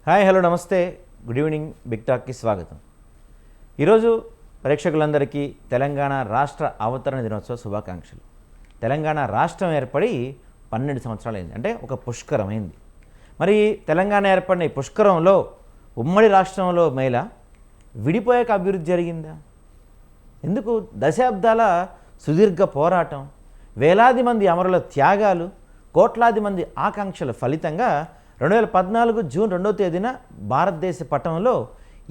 Hi hello నమస్తే good evening big టాక్కి స్వాగతం. ఈరోజు ప్రేక్షకులందరికీ తెలంగాణ రాష్ట్ర అవతరణ దినోత్సవ శుభాకాంక్షలు. తెలంగాణ రాష్ట్రం ఏర్పడి 12 సంవత్సరాలైంది, అంటే ఒక పుష్కరమైంది. మరి తెలంగాణ ఏర్పడిన ఈ పుష్కరంలో ఉమ్మడి రాష్ట్రంలో మేళ విడిపోయాక అభివృద్ధి జరిగిందా? ఎందుకు? దశాబ్దాల సుదీర్ఘ పోరాటం, వేలాది మంది అమరుల త్యాగాలు, కోట్లాది మంది ఆకాంక్షల ఫలితంగా 2014 జూన్ 2వ తేదీన భారతదేశ పట్టణంలో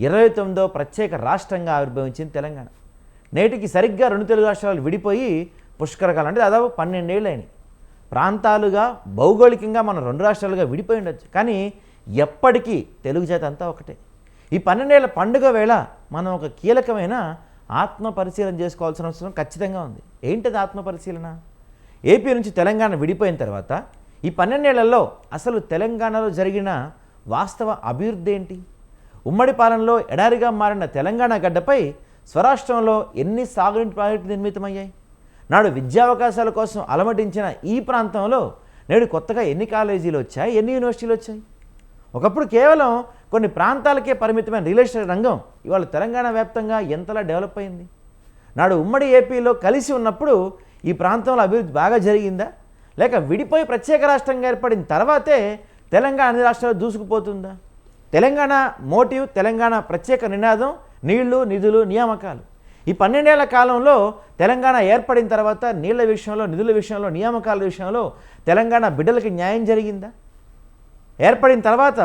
29వ ప్రత్యేక రాష్ట్రంగా ఆవిర్భవించింది తెలంగాణ. నేటికి సరిగ్గా 2 తెలుగు రాష్ట్రాలు విడిపోయి పుష్కరకాలం, అంటే దాదాపు 12 ఏళ్ళు అయినాయి. ప్రాంతాలుగా భౌగోళికంగా మనం 2 రాష్ట్రాలుగా విడిపోయి ఉండొచ్చు, కానీ ఎప్పటికీ తెలుగు జాతి అంతా ఒకటే. ఈ 12 ఏళ్ల పండుగ వేళ మనం ఒక కీలకమైన ఆత్మ పరిశీలన చేసుకోవాల్సిన అవసరం ఖచ్చితంగా ఉంది. ఏంటిది ఆత్మ పరిశీలన? ఏపీ నుంచి తెలంగాణ విడిపోయిన తర్వాత ఈ 12 ఏళ్లలో అసలు తెలంగాణలో జరిగిన వాస్తవ అభివృద్ధి ఏంటి? ఉమ్మడి పాలనలో ఎడారిగా మారిన తెలంగాణ గడ్డపై స్వరాష్ట్రంలో ఎన్ని సాగునీటి ప్రాజెక్టులు నిర్మితమయ్యాయి? నాడు విద్యావకాశాల కోసం అలమటించిన ఈ ప్రాంతంలో నేడు కొత్తగా ఎన్ని కాలేజీలు వచ్చాయి, ఎన్ని యూనివర్సిటీలు వచ్చాయి? ఒకప్పుడు కేవలం కొన్ని ప్రాంతాలకే పరిమితమైన రియల్ ఎస్టేట్ రంగం ఇవాళ తెలంగాణ వ్యాప్తంగా ఎంతలా డెవలప్ అయింది? నాడు ఉమ్మడి ఏపీలో కలిసి ఉన్నప్పుడు ఈ ప్రాంతంలో అభివృద్ధి బాగా జరిగిందా, లేక విడిపోయి ప్రత్యేక రాష్ట్రంగా ఏర్పడిన తర్వాతే తెలంగాణ అన్ని రాష్ట్రాలు దూసుకుపోతుందా? తెలంగాణ మోటివ్, తెలంగాణ ప్రత్యేక నినాదం నీళ్లు, నిధులు, నియామకాలు. ఈ 12 ఏళ్ల కాలంలో తెలంగాణ ఏర్పడిన తర్వాత నీళ్ల విషయంలో, నిధుల విషయంలో, నియామకాల విషయంలో తెలంగాణ బిడ్డలకి న్యాయం జరిగిందా? ఏర్పడిన తర్వాత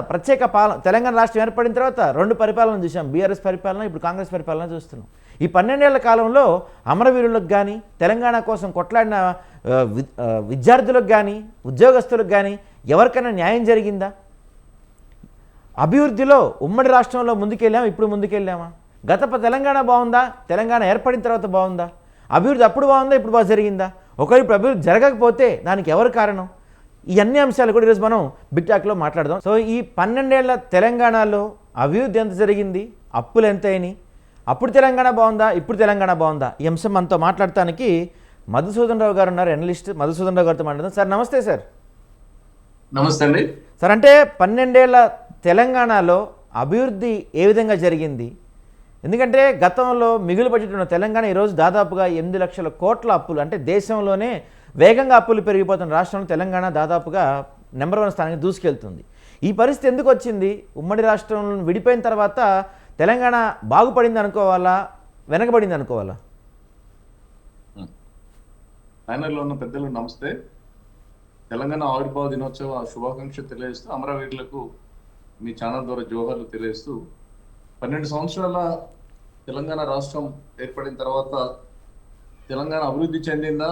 తెలంగాణ రాష్ట్రం ఏర్పడిన తర్వాత 2 పరిపాలన చూసాం. బీఆర్ఎస్ పరిపాలన, ఇప్పుడు కాంగ్రెస్ పరిపాలన చూస్తున్నాం. ఈ 12 ఏళ్ల కాలంలో అమరవీరులకు కానీ, తెలంగాణ కోసం కొట్లాడిన విద్యార్థులకు కానీ, ఉద్యోగస్తులకు కానీ ఎవరికైనా న్యాయం జరిగిందా? అభివృద్ధిలో ఉమ్మడి రాష్ట్రంలో ముందుకెళ్ళామా, ఇప్పుడు ముందుకెళ్ళామా? తెలంగాణ బాగుందా, తెలంగాణ ఏర్పడిన తర్వాత బాగుందా? అభివృద్ధి అప్పుడు బాగుందా, ఇప్పుడు బాగా జరిగిందా? ఒకవేళ ఇప్పుడు అభివృద్ధి జరగకపోతే దానికి ఎవరు కారణం? ఈ అన్ని అంశాలు కూడా ఈరోజు మనం బిగ్ టాక్లో మాట్లాడదాం. సో ఈ 12 ఏళ్ల తెలంగాణలో అభివృద్ధి ఎంత జరిగింది, అప్పులు ఎంత అయినాయి, అప్పుడు తెలంగాణ బాగుందా, ఇప్పుడు తెలంగాణ బాగుందా? ఈ అంశం మనతో మాట్లాడటానికి మధుసూదన్ రావు గారు ఉన్నారు, ఎనలిస్ట్. మధుసూదన్ రావు గారితో మాట్లాడదాం. సార్ నమస్తే. సార్ నమస్తే అండి. సార్, అంటే 12 ఏళ్ల తెలంగాణలో అభివృద్ధి ఏ విధంగా జరిగింది? ఎందుకంటే గతంలో మిగులు బడ్జెట్ ఉన్న తెలంగాణ ఈరోజు దాదాపుగా 8 లక్షల కోట్ల అప్పులు, అంటే దేశంలోనే వేగంగా అప్పులు పెరిగిపోతున్న రాష్ట్రంలో తెలంగాణ దాదాపుగా నెంబర్ 1 స్థానానికి దూసుకెళ్తుంది. ఈ పరిస్థితి ఎందుకు వచ్చింది? ఉమ్మడి రాష్ట్రం విడిపోయిన తర్వాత తెలంగాణ బాగుపడింది అనుకోవాలా, వెనకబడింది అనుకోవాలా? ప్యానెల్లో ఉన్న పెద్దలు నమస్తే. తెలంగాణ ఆవిర్భావ దినోత్సవ శుభాకాంక్షలు తెలియజేస్తూ, అమరవీరులకు మీ ఛానల్ ద్వారా జోహార్లు తెలియజేస్తూ, 12 సంవత్సరాల తెలంగాణ రాష్ట్రం ఏర్పడిన తర్వాత తెలంగాణ అభివృద్ధి చెందిందా,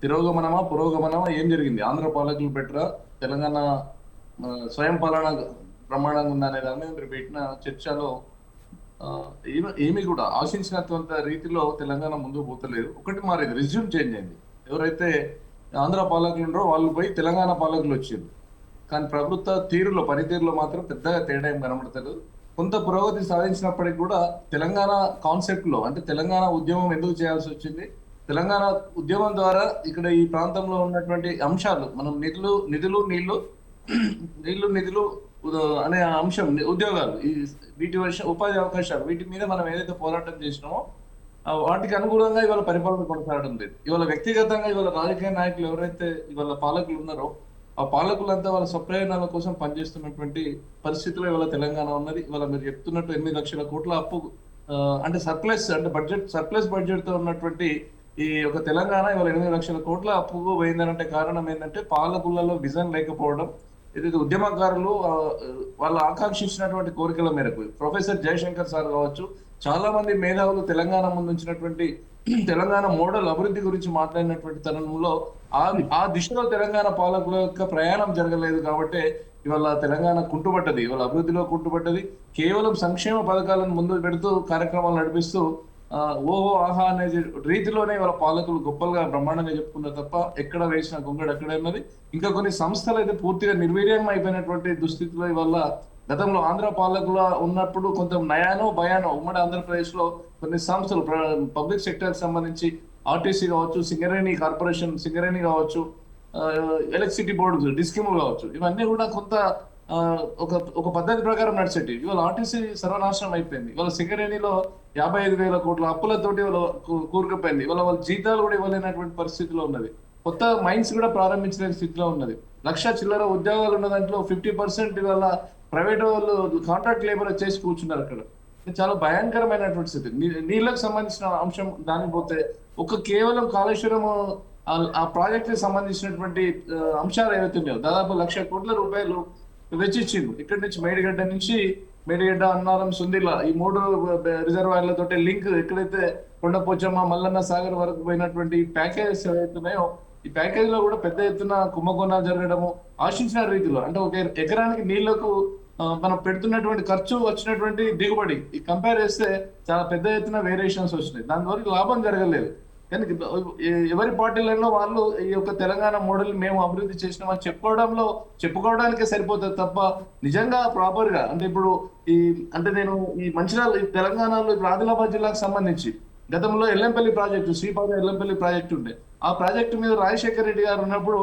తిరోగమనమా, పురోగమనమా, ఏం జరిగింది? ఆంధ్ర పాలకులు బెటరా, తెలంగాణ స్వయం పాలన బ్రహ్మాండంగా ఉందా అనే దాని మీద మీరు పెట్టిన చర్చలో ఏమీ కూడా ఆశించినంత రీతిలో తెలంగాణ ముందుకు పోతలేదు. ఒకటి మారేది, రిజ్యూమ్ చేంజ్ అయింది. ఎవరైతే ఆంధ్ర పాలకులు ఉన్నారో వాళ్ళు పోయి తెలంగాణ పాలకులు వచ్చారు. కానీ ప్రభుత్వ తీరులో, పనితీరులో మాత్రం పెద్దగా తేడా ఏం కనబడతారు. కొంత పురోగతి సాధించినప్పటికీ కూడా తెలంగాణ కాన్సెప్ట్లో, అంటే తెలంగాణ ఉద్యమం ఎందుకు చేయాల్సి వచ్చింది, తెలంగాణ ఉద్యమం ద్వారా ఇక్కడ ఈ ప్రాంతంలో ఉన్నటువంటి అంశాలు, మనం నిధులు నిధులు అనే అంశం, ఉద్యోగాలు, వీటి ఉపాధి అవకాశాలు, వీటి మీద మనం ఏదైతే పోరాటం చేసినామో వాటికి అనుగుణంగా ఇవాళ పరిపాలన కొనసాగడం లేదు. ఇవాళ వ్యక్తిగతంగా ఇవాళ రాజకీయ నాయకులు ఎవరైతే ఇవాళ పాలకులు ఉన్నారో ఆ పాలకులంతా వాళ్ళ స్వప్రయోజనాల కోసం పనిచేస్తున్నటువంటి పరిస్థితిలో ఇవాళ తెలంగాణ ఉన్నది. ఇవాళ మీరు చెప్తున్నట్టు 8 లక్షల కోట్ల అప్పు, అంటే సర్ప్లస్ బడ్జెట్ తో ఉన్నటువంటి ఈ ఒక తెలంగాణ ఇవాళ 8 లక్షల కోట్ల అప్పుకు పోయిందనంటే కారణం ఏంటంటే పాలకులలో విజన్ లేకపోవడం. ఏదైతే ఉద్యమకారులు వాళ్ళు ఆకాంక్షించినటువంటి కోరికల మేరకు ప్రొఫెసర్ జయశంకర్ సార్ కావచ్చు, చాలా మంది మేధావులు తెలంగాణ ముందు ఉంచినటువంటి తెలంగాణ మోడల్ అభివృద్ధి గురించి మాట్లాడినటువంటి తరుణంలో ఆ దిశలో తెలంగాణ పాలకుల యొక్క ప్రయాణం జరగలేదు. కాబట్టి ఇవాళ తెలంగాణ కుంటుపడ్డది, ఇవాళ అభివృద్ధిలో కుంటుపడ్డది. కేవలం సంక్షేమ పథకాలను ముందు పెడుతూ కార్యక్రమాలు నడిపిస్తూ ఓహో ఆహా అనే రీతిలోనే వాళ్ళ పాలకులు గొప్పలుగా బ్రహ్మాండంగా చెప్పుకున్నారు తప్ప ఎక్కడ వేసిన గొంగడు అక్కడే ఉన్నది. ఇంకా కొన్ని సంస్థలు అయితే పూర్తిగా నిర్వీర్యం అయిపోయినటువంటి దుస్థితిలో ఇవాళ గతంలో ఆంధ్ర పాలకులు ఉన్నప్పుడు కొంత నయానో భయానో ఉమ్మడి ఆంధ్రప్రదేశ్ లో కొన్ని సంస్థలు పబ్లిక్ సెక్టర్ సంబంధించి ఆర్టీసీ కావచ్చు, సింగరేణి కార్పొరేషన్ సింగరేణి కావచ్చు, ఎలక్ట్రిసిటీ బోర్డు డిస్కిమ్ కావచ్చు, ఇవన్నీ కూడా కొంత ఒక ఒక పద్ధతి ప్రకారం నడిచేటి. ఇవాళ ఆర్టీసీ సర్వనాశనం అయిపోయింది. ఇవాళ సింగరేణిలో 55,000 కోట్ల అప్పులతోటి వాళ్ళ కూరుకుపోయింది. ఇవాళ వాళ్ళ జీతాలు కూడా ఇవ్వలేనటువంటి పరిస్థితిలో ఉన్నది. కొత్త మైన్స్ కూడా ప్రారంభించలేని స్థితిలో ఉన్నది. లక్ష చిల్లర ఉద్యోగాలు ఉన్న దాంట్లో 50% ఇవాళ ప్రైవేట్ వాళ్ళు కాంట్రాక్ట్ లేబర్ వచ్చేసి కూర్చున్నారు అక్కడ. ఇది చాలా భయంకరమైనటువంటి స్థితి. నీళ్ళకు సంబంధించిన అంశం దానికి పోతే కేవలం కాళేశ్వరం ఆ ప్రాజెక్ట్ కి సంబంధించినటువంటి అంశాలు ఏవైతే ఉన్నాయో దాదాపు 1,00,000 కోట్ల రూపాయలు వెచ్చించిండు. ఇక్కడి నుంచి మేడిగడ్డ, అన్నారం, సుందిల్ల ఈ 3 రిజర్వాయర్లతో లింక్ ఎక్కడైతే కొండపోచమ్మ, మల్లన్న సాగర్ వరకు పోయినటువంటి ప్యాకేజెస్ ఏవైతున్నాయో ఈ ప్యాకేజ్ లో కూడా పెద్ద ఎత్తున కుంభకోణాలు జరగడము ఆశించిన రీతిలో, అంటే ఒక ఎకరానికి నీళ్లకు మనం పెడుతున్నటువంటి ఖర్చు వచ్చినటువంటి దిగుబడి ఈ కంపేర్ చేస్తే చాలా పెద్ద ఎత్తున వేరియేషన్స్ వచ్చినాయి. దాని వరకు లాభం జరగలేదు. కానీ ఎవరి పార్టీలలో వాళ్ళు ఈ యొక్క తెలంగాణ మోడల్ మేము అభివృద్ధి చేసినామని చెప్పుకోవడానికే సరిపోతుంది తప్ప నిజంగా ప్రాపర్ గా అంటే ఇప్పుడు నేను ఈ మంచిర్యాల తెలంగాణలో ఇప్పుడు ఆదిలాబాద్ జిల్లాకు సంబంధించి గతంలో ఎల్లంపల్లి ప్రాజెక్టు, శ్రీపాద ఎల్లంపల్లి ప్రాజెక్టు ఉండే. ఆ ప్రాజెక్టు మీద రాజశేఖర రెడ్డి గారు ఉన్నప్పుడు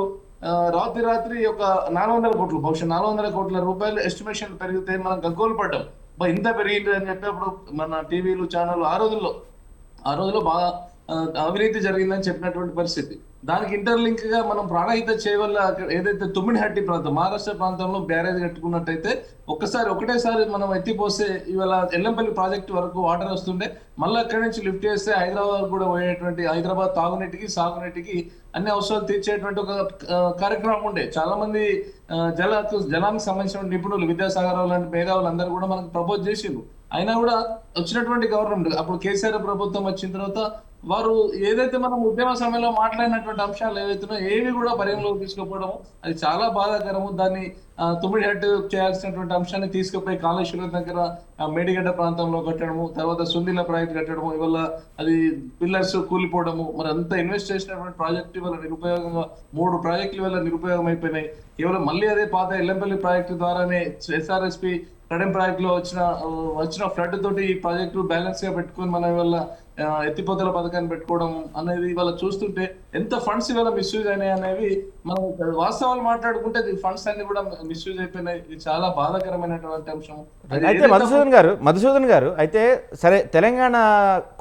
రాత్రి ఒక 400 కోట్లు, బహుశా 400 కోట్ల రూపాయలు ఎస్టిమేషన్ పెరిగితే మనం గగ్గోలు పడ్డాం. ఇంత పెరిగింది అని చెప్పినప్పుడు మన టీవీలు ఛానల్ ఆ రోజుల్లో బాగా అవినీతి జరిగిందని చెప్పినటువంటి పరిస్థితి. దానికి ఇంటర్లింక్ గా మనం ప్రాణహిత చేయవల్ల ఏదైతే తుమ్మిడిహట్టి ప్రాంతం మహారాష్ట్ర ప్రాంతంలో బ్యారేజ్ కట్టుకున్నట్టయితే ఒకటేసారి మనం ఎత్తిపోస్తే ఇవాళ ఎల్లంపల్లి ప్రాజెక్టు వరకు వాటర్ వస్తుండే, మళ్ళీ అక్కడి నుంచి లిఫ్ట్ చేస్తే హైదరాబాద్ కూడా పోయేటువంటి హైదరాబాద్ తాగునీటికి సాగునీటికి అన్ని అవసరాలు తీర్చేటువంటి ఒక కార్యక్రమం ఉండే. చాలా మంది జలానికి సంబంధించిన నిపుణులు, విద్యాసాగర్ లాంటి మేధావులు అందరూ కూడా మనకు ప్రపోజ్ చేసిండ్రు. అయినా కూడా వచ్చినటువంటి గవర్నమెంట్ అప్పుడు కేసీఆర్ ప్రభుత్వం వచ్చిన తర్వాత వారు ఏదైతే మనం ఉద్యమ సమయంలో మాట్లాడినటువంటి అంశాలు ఏవైతున్నాయో ఏవి కూడా పరిగణలోకి తీసుకుపోవడం అది చాలా బాధాకరము. దాన్ని తుమ్మిడిహట్టు చేయాల్సినటువంటి అంశాన్ని తీసుకుపోయి కాళేశ్వరం దగ్గర మేడిగడ్డ ప్రాంతంలో కట్టడము, తర్వాత సుందిల్ల ప్రాజెక్ట్ కట్టడము, ఇవాళ అది పిల్లర్స్ కూలిపోవడము, మరి అంత ఇన్వెస్ట్ చేసినటువంటి ప్రాజెక్టు ఇవాళ నిరుపయోగంగా 3 ప్రాజెక్టులు ఇవాళ నిరుపయోగం అయిపోయినాయి. కేవలం మళ్ళీ అదే పాత ఎల్లంపల్లి ప్రాజెక్టు ద్వారానే SRSP కడెం ప్రాజెక్ట్ లో వచ్చిన ఫ్లడ్ తోటి ఈ ప్రాజెక్టు బ్యాలెన్స్ గా పెట్టుకొని మనం ఇవాళ ఎత్తిపోతల పథకాన్ని పెట్టుకోవడం అనేది ఇవాళ చూస్తుంటే ఎంత ఫండ్స్ ఇవాళ మిస్యూజ్ అయినాయి అనేవి మనం వాస్తవాలు మాట్లాడుకుంటే ఫండ్స్ అన్ని కూడా మిస్యూజ్ అయిపోయినాయి. ఇది చాలా బాధాకరమైనటువంటి అంశం. అయితే మధుసూదన్ గారు అయితే సరే, తెలంగాణ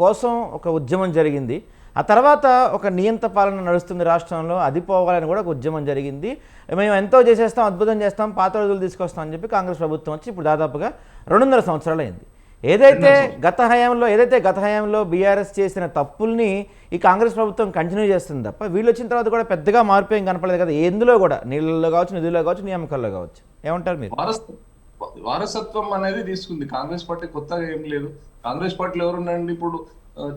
కోసం ఒక ఉద్యమం జరిగింది, ఆ తర్వాత ఒక నియంత పాలన నడుస్తుంది రాష్ట్రంలో, అది పోవాలని కూడా ఒక ఉద్యమం జరిగింది. మేము ఎంతో చేసేస్తాం, అద్భుతం చేస్తాం, పాత రోజులు తీసుకొస్తాం అని చెప్పి కాంగ్రెస్ ప్రభుత్వం వచ్చి ఇప్పుడు దాదాపుగా 200 సంవత్సరాలు అయింది. ఏదైతే గత హయాంలో బీఆర్ఎస్ చేసిన తప్పుల్ని ఈ కాంగ్రెస్ ప్రభుత్వం కంటిన్యూ చేస్తుంది తప్ప వీళ్ళు వచ్చిన తర్వాత కూడా పెద్దగా మార్పు ఏం కనపడలేదు కదా, ఎందులో కూడా, నీళ్ళలో కావచ్చు, నిధుల్లో కావచ్చు, నియామకాల్లో కావచ్చు. ఏమంటారు మీరు? వారసత్వం అనేది తీసుకుంది కాంగ్రెస్ పార్టీ, కొత్తగా ఏం లేదు. కాంగ్రెస్ పార్టీలో ఎవరున్నారండి? ఇప్పుడు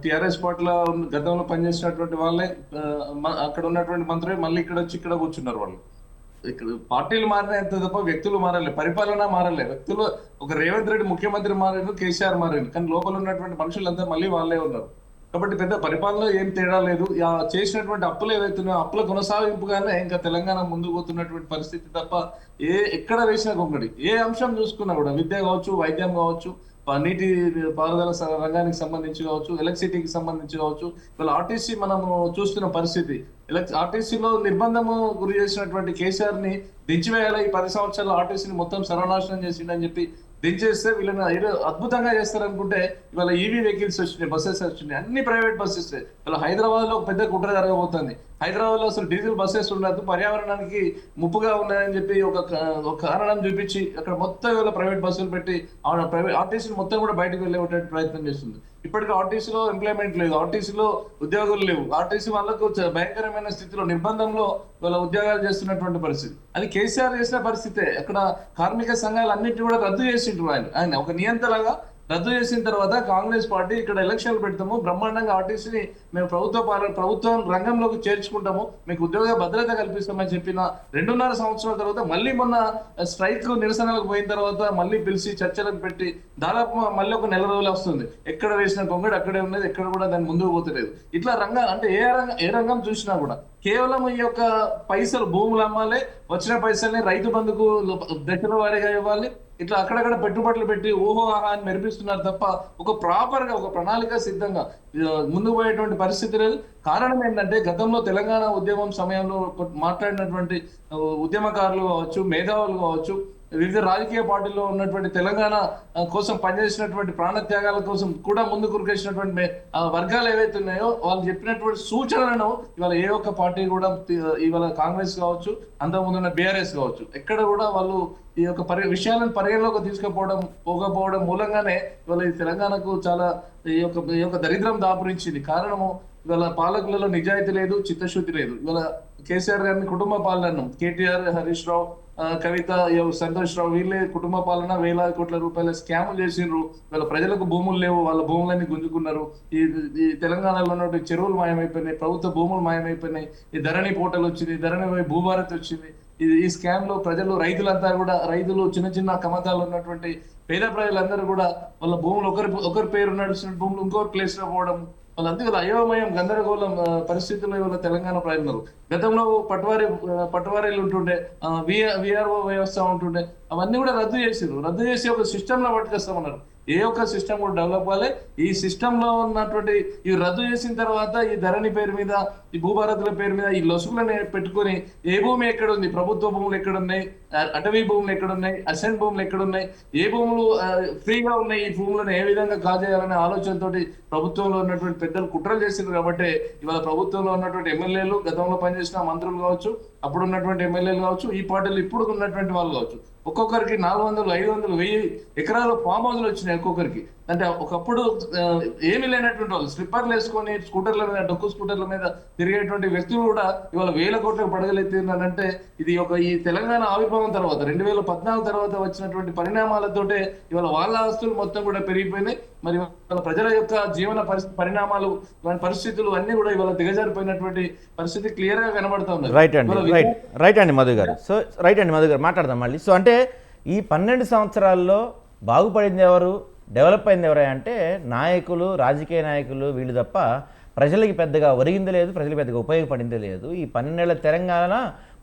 టిఆర్ఎస్ పార్టీలో గతంలో పనిచేసినటువంటి వాళ్ళే అక్కడ ఉన్నటువంటి మంత్రులే మళ్ళీ ఇక్కడ కూర్చున్నారు. వాళ్ళు ఇక్కడ పార్టీలు మారినంత తప్ప వ్యక్తులు మారలే, పరిపాలన మారలే. వ్యక్తులు ఒక రేవంత్ రెడ్డి ముఖ్యమంత్రి మారారు, కేసీఆర్ మారారు, కానీ లోపల ఉన్నటువంటి మనుషులంతా మళ్ళీ వాళ్ళే ఉన్నారు. కాబట్టి పెద్ద పరిపాలనలో ఏం తేడా లేదు. చేసినటువంటి అప్పులు ఏవైతున్నాయో అప్పుల కొనసాగింపుగానే ఇంకా తెలంగాణ ముందుకు పోతున్నటువంటి పరిస్థితి తప్ప ఎక్కడ వేసిన కొంగడి ఏ అంశం చూసుకున్నా కూడా, విద్య కావచ్చు, వైద్యం కావచ్చు, నీటి పారుదల రంగానికి సంబంధించి కావచ్చు, ఎలక్ట్రిసిటీకి సంబంధించి కావచ్చు, ఇవాళ ఆర్టీసీ మనము చూస్తున్న పరిస్థితి, ఆర్టీసీలో నిర్బంధము గురి చేసినటువంటి కేసీఆర్ ని దించివేయాలి. ఈ 10 సంవత్సరాలు ఆర్టీసీని మొత్తం సర్వనాశనం చేసిండని చెప్పి దించేస్తే వీళ్ళని అద్భుతంగా చేస్తారనుకుంటే ఇవాళ ఈవీ వెహికల్స్ వచ్చినాయి, బస్సెస్ వచ్చినాయి, అన్ని ప్రైవేట్ బస్సెస్. ఇవాళ హైదరాబాద్ లో ఒక పెద్ద కుట్ర జరగబోతుంది. హైదరాబాద్ లో అసలు డీజిల్ బస్సెస్ ఉండదు, పర్యావరణానికి ముప్పుగా ఉన్నాయని చెప్పి ఒక కారణం చూపించి అక్కడ మొత్తం ఇవాళ ప్రైవేట్ బస్సులు పెట్టి ఆర్టీసీ మొత్తం కూడా బయటకు వెళ్ళే ప్రయత్నం చేస్తుంది. ఇప్పటికీ ఆర్టీసీలో ఎంప్లాయ్మెంట్ లేదు, ఆర్టీసీలో ఉద్యోగులు లేవు, ఆర్టీసీ వాళ్ళకు భయంకరమైన స్థితిలో నిర్బంధంలో వాళ్ళ ఉద్యోగాలు చేస్తున్నటువంటి పరిస్థితి. అది కేసీఆర్ చేసిన పరిస్థితే. అక్కడ కార్మిక సంఘాలు అన్నింటినీ కూడా రద్దు చేసిండ్రు. ఆయన ఒక నియంతలాగా రద్దు చేసిన తర్వాత కాంగ్రెస్ పార్టీ ఇక్కడ ఎలక్షన్లు పెడతాము, బ్రహ్మాండంగా ఆర్టీసీని మేము ప్రభుత్వం రంగంలోకి చేర్చుకుంటాము, మీకు ఉద్యోగ భద్రత కల్పిస్తామని చెప్పిన 2.5 సంవత్సరాల తర్వాత మళ్ళీ మొన్న స్ట్రైక్ నిరసనలకు పోయిన తర్వాత మళ్ళీ పిలిచి చర్చలకు పెట్టి దాదాపు మళ్ళీ ఒక 1 నెల రోజులు వస్తుంది. ఎక్కడ వేసిన కొంగడు అక్కడే ఉన్నది, ఎక్కడ కూడా దాన్ని ముందుకు పోతలేదు. ఇట్లా అంటే ఏ రంగం చూసినా కూడా కేవలం ఈ యొక్క పైసలు భూములు అమ్మాలి, వచ్చిన పైసల్ని రైతు బంధుకు దశల వారీగా ఇవ్వాలి, ఇట్లా అక్కడక్కడ పెట్టుబడులు పెట్టి ఓహో ఆహా అని మెరిపిస్తున్నారు తప్ప ఒక ప్రాపర్ గా ఒక ప్రణాళిక సిద్ధంగా ముందుకు పోయేటువంటి పరిస్థితి లేదు. కారణం ఏంటంటే గతంలో తెలంగాణ ఉద్యమం సమయంలో మాట్లాడినటువంటి ఉద్యమకారులు కావచ్చు, మేధావులు కావచ్చు, వివిధ రాజకీయ పార్టీల్లో ఉన్నటువంటి తెలంగాణ కోసం పనిచేసినటువంటి ప్రాణత్యాగాల కోసం కూడా ముందుకు ఉరికేసినటువంటి వర్గాలు ఏవైతే ఉన్నాయో వాళ్ళు చెప్పినటువంటి సూచనలను ఇవాళ ఏ ఒక్క పార్టీ కూడా ఇవాళ కాంగ్రెస్ కావచ్చు, అంతకుముందున్న బీఆర్ఎస్ కావచ్చు, ఎక్కడ కూడా వాళ్ళు ఈ యొక్క విషయాలను పరిగణలోకి పోకపోవడం మూలంగానే ఇవాళ ఈ తెలంగాణకు చాలా ఈ యొక్క దరిద్రం దాపురించింది. కారణము ఇవాళ పాలకులలో నిజాయితీ లేదు, చిత్తశుద్ధి లేదు. ఇవాళ కేసీఆర్ గారిని కుటుంబ పాలన, కేటీఆర్, హరీష్ రావు, కవిత, సంతోష్ రావు వీళ్ళే కుటుంబ పాలన వేలాది కోట్ల రూపాయల స్కాములు చేసిండ్రు. వీళ్ళ ప్రజలకు భూములు లేవు, వాళ్ళ భూములన్నీ గుంజుకున్నారు. ఈ తెలంగాణలో ఉన్నటువంటి చెరువులు మాయమైపోయినాయి, ప్రభుత్వ భూములు మాయమైపోయినాయి. ఈ ధరణి పోర్టల్ వచ్చింది, ధరణి భూభారత్ వచ్చింది. ఈ స్కామ్ లో ప్రజలు, రైతులంతా కూడా, రైతులు, చిన్న చిన్న కమతాలు ఉన్నటువంటి పేద ప్రజలందరూ కూడా వాళ్ళ భూములు ఒకరి పేరు నడుస్తున్న భూములు ఇంకొక ప్లేస్ లో పోవడం, వాళ్ళంతా ఇలా అయోమయం, గందరగోళం పరిస్థితుల్లో ఇవాళ తెలంగాణ ప్రజలు. గతంలో పట్టువారీలు ఉంటుండే, విఆర్ఓ వ్యవస్థ ఉంటుండే, అవన్నీ కూడా రద్దు చేసి ఒక సిస్టమ్ లో పట్టుకొస్తామన్నారు. ఏ ఒక్క సిస్టమ్ కూడా డెవలప్ అవ్వాలి. ఈ సిస్టమ్ లో ఉన్నటువంటి ఇవి రద్దు చేసిన తర్వాత ఈ ధరణి పేరు మీద, ఈ భూభారతుల పేరు మీద ఈ లొసుగులని పెట్టుకొని ఏ భూమి ఎక్కడ ఉంది, ప్రభుత్వ భూములు ఎక్కడున్నాయి, అటవీ భూములు ఎక్కడున్నాయి, అసెంట్ భూములు ఎక్కడున్నాయి, ఏ భూములు ఫ్రీగా ఉన్నాయి, ఈ భూములను ఏ విధంగా కాజేయాలనే ఆలోచనతోటి ప్రభుత్వంలో ఉన్నటువంటి పెద్దలు కుట్రలు చేసిండ్రు. కాబట్టి ఇవాళ ప్రభుత్వంలో ఉన్నటువంటి ఎమ్మెల్యేలు, గతంలో పనిచేసిన మంత్రులు కావచ్చు, అప్పుడు ఉన్నటువంటి ఎమ్మెల్యేలు కావచ్చు, ఈ పార్టీలు ఇప్పుడు ఉన్నటువంటి వాళ్ళు కావచ్చు, ఒక్కొక్కరికి 400, 500, 1000 ఎకరాలు ఫామ్ హౌస్లు వచ్చినాయి ఒక్కొక్కరికి. అంటే ఒకప్పుడు ఏమీ లేనటువంటి వాళ్ళు స్లిప్పర్లు వేసుకొని స్కూటర్ల మీద, డొక్కు స్కూటర్ల మీద తిరిగేటువంటి వ్యక్తులు కూడా ఇవాళ 1000 కోట్లకు పడగలెత్తిందంటే ఇది ఈ తెలంగాణ ఆవిర్భావం తర్వాత 2014 తర్వాత వచ్చినటువంటి పరిణామాలతోటే ఇవాళ వాళ్ళ ఆస్తులు మొత్తం కూడా పెరిగిపోయినాయి. మరి వాళ్ళ ప్రజల యొక్క జీవన పరిణామాలు, పరిస్థితులు అన్ని కూడా ఇవాళ దిగజారిపోయినటువంటి పరిస్థితి క్లియర్ గా కనబడతా ఉంది. రైట్ అండి మధు గారు. సో రైట్ అండి మధు గారు, మాట్లాడదాం మళ్ళీ. సో అంటే ఈ 12 సంవత్సరాల్లో బాగుపడింది ఎవరు, డెవలప్ అయింది ఎవరు అంటే నాయకులు, రాజకీయ నాయకులు వీళ్ళు తప్ప ప్రజలకి పెద్దగా ఒరిగింది లేదు, ప్రజలకు పెద్దగా ఉపయోగపడింది లేదు. ఈ 12 ఏళ్ల తెలంగాణ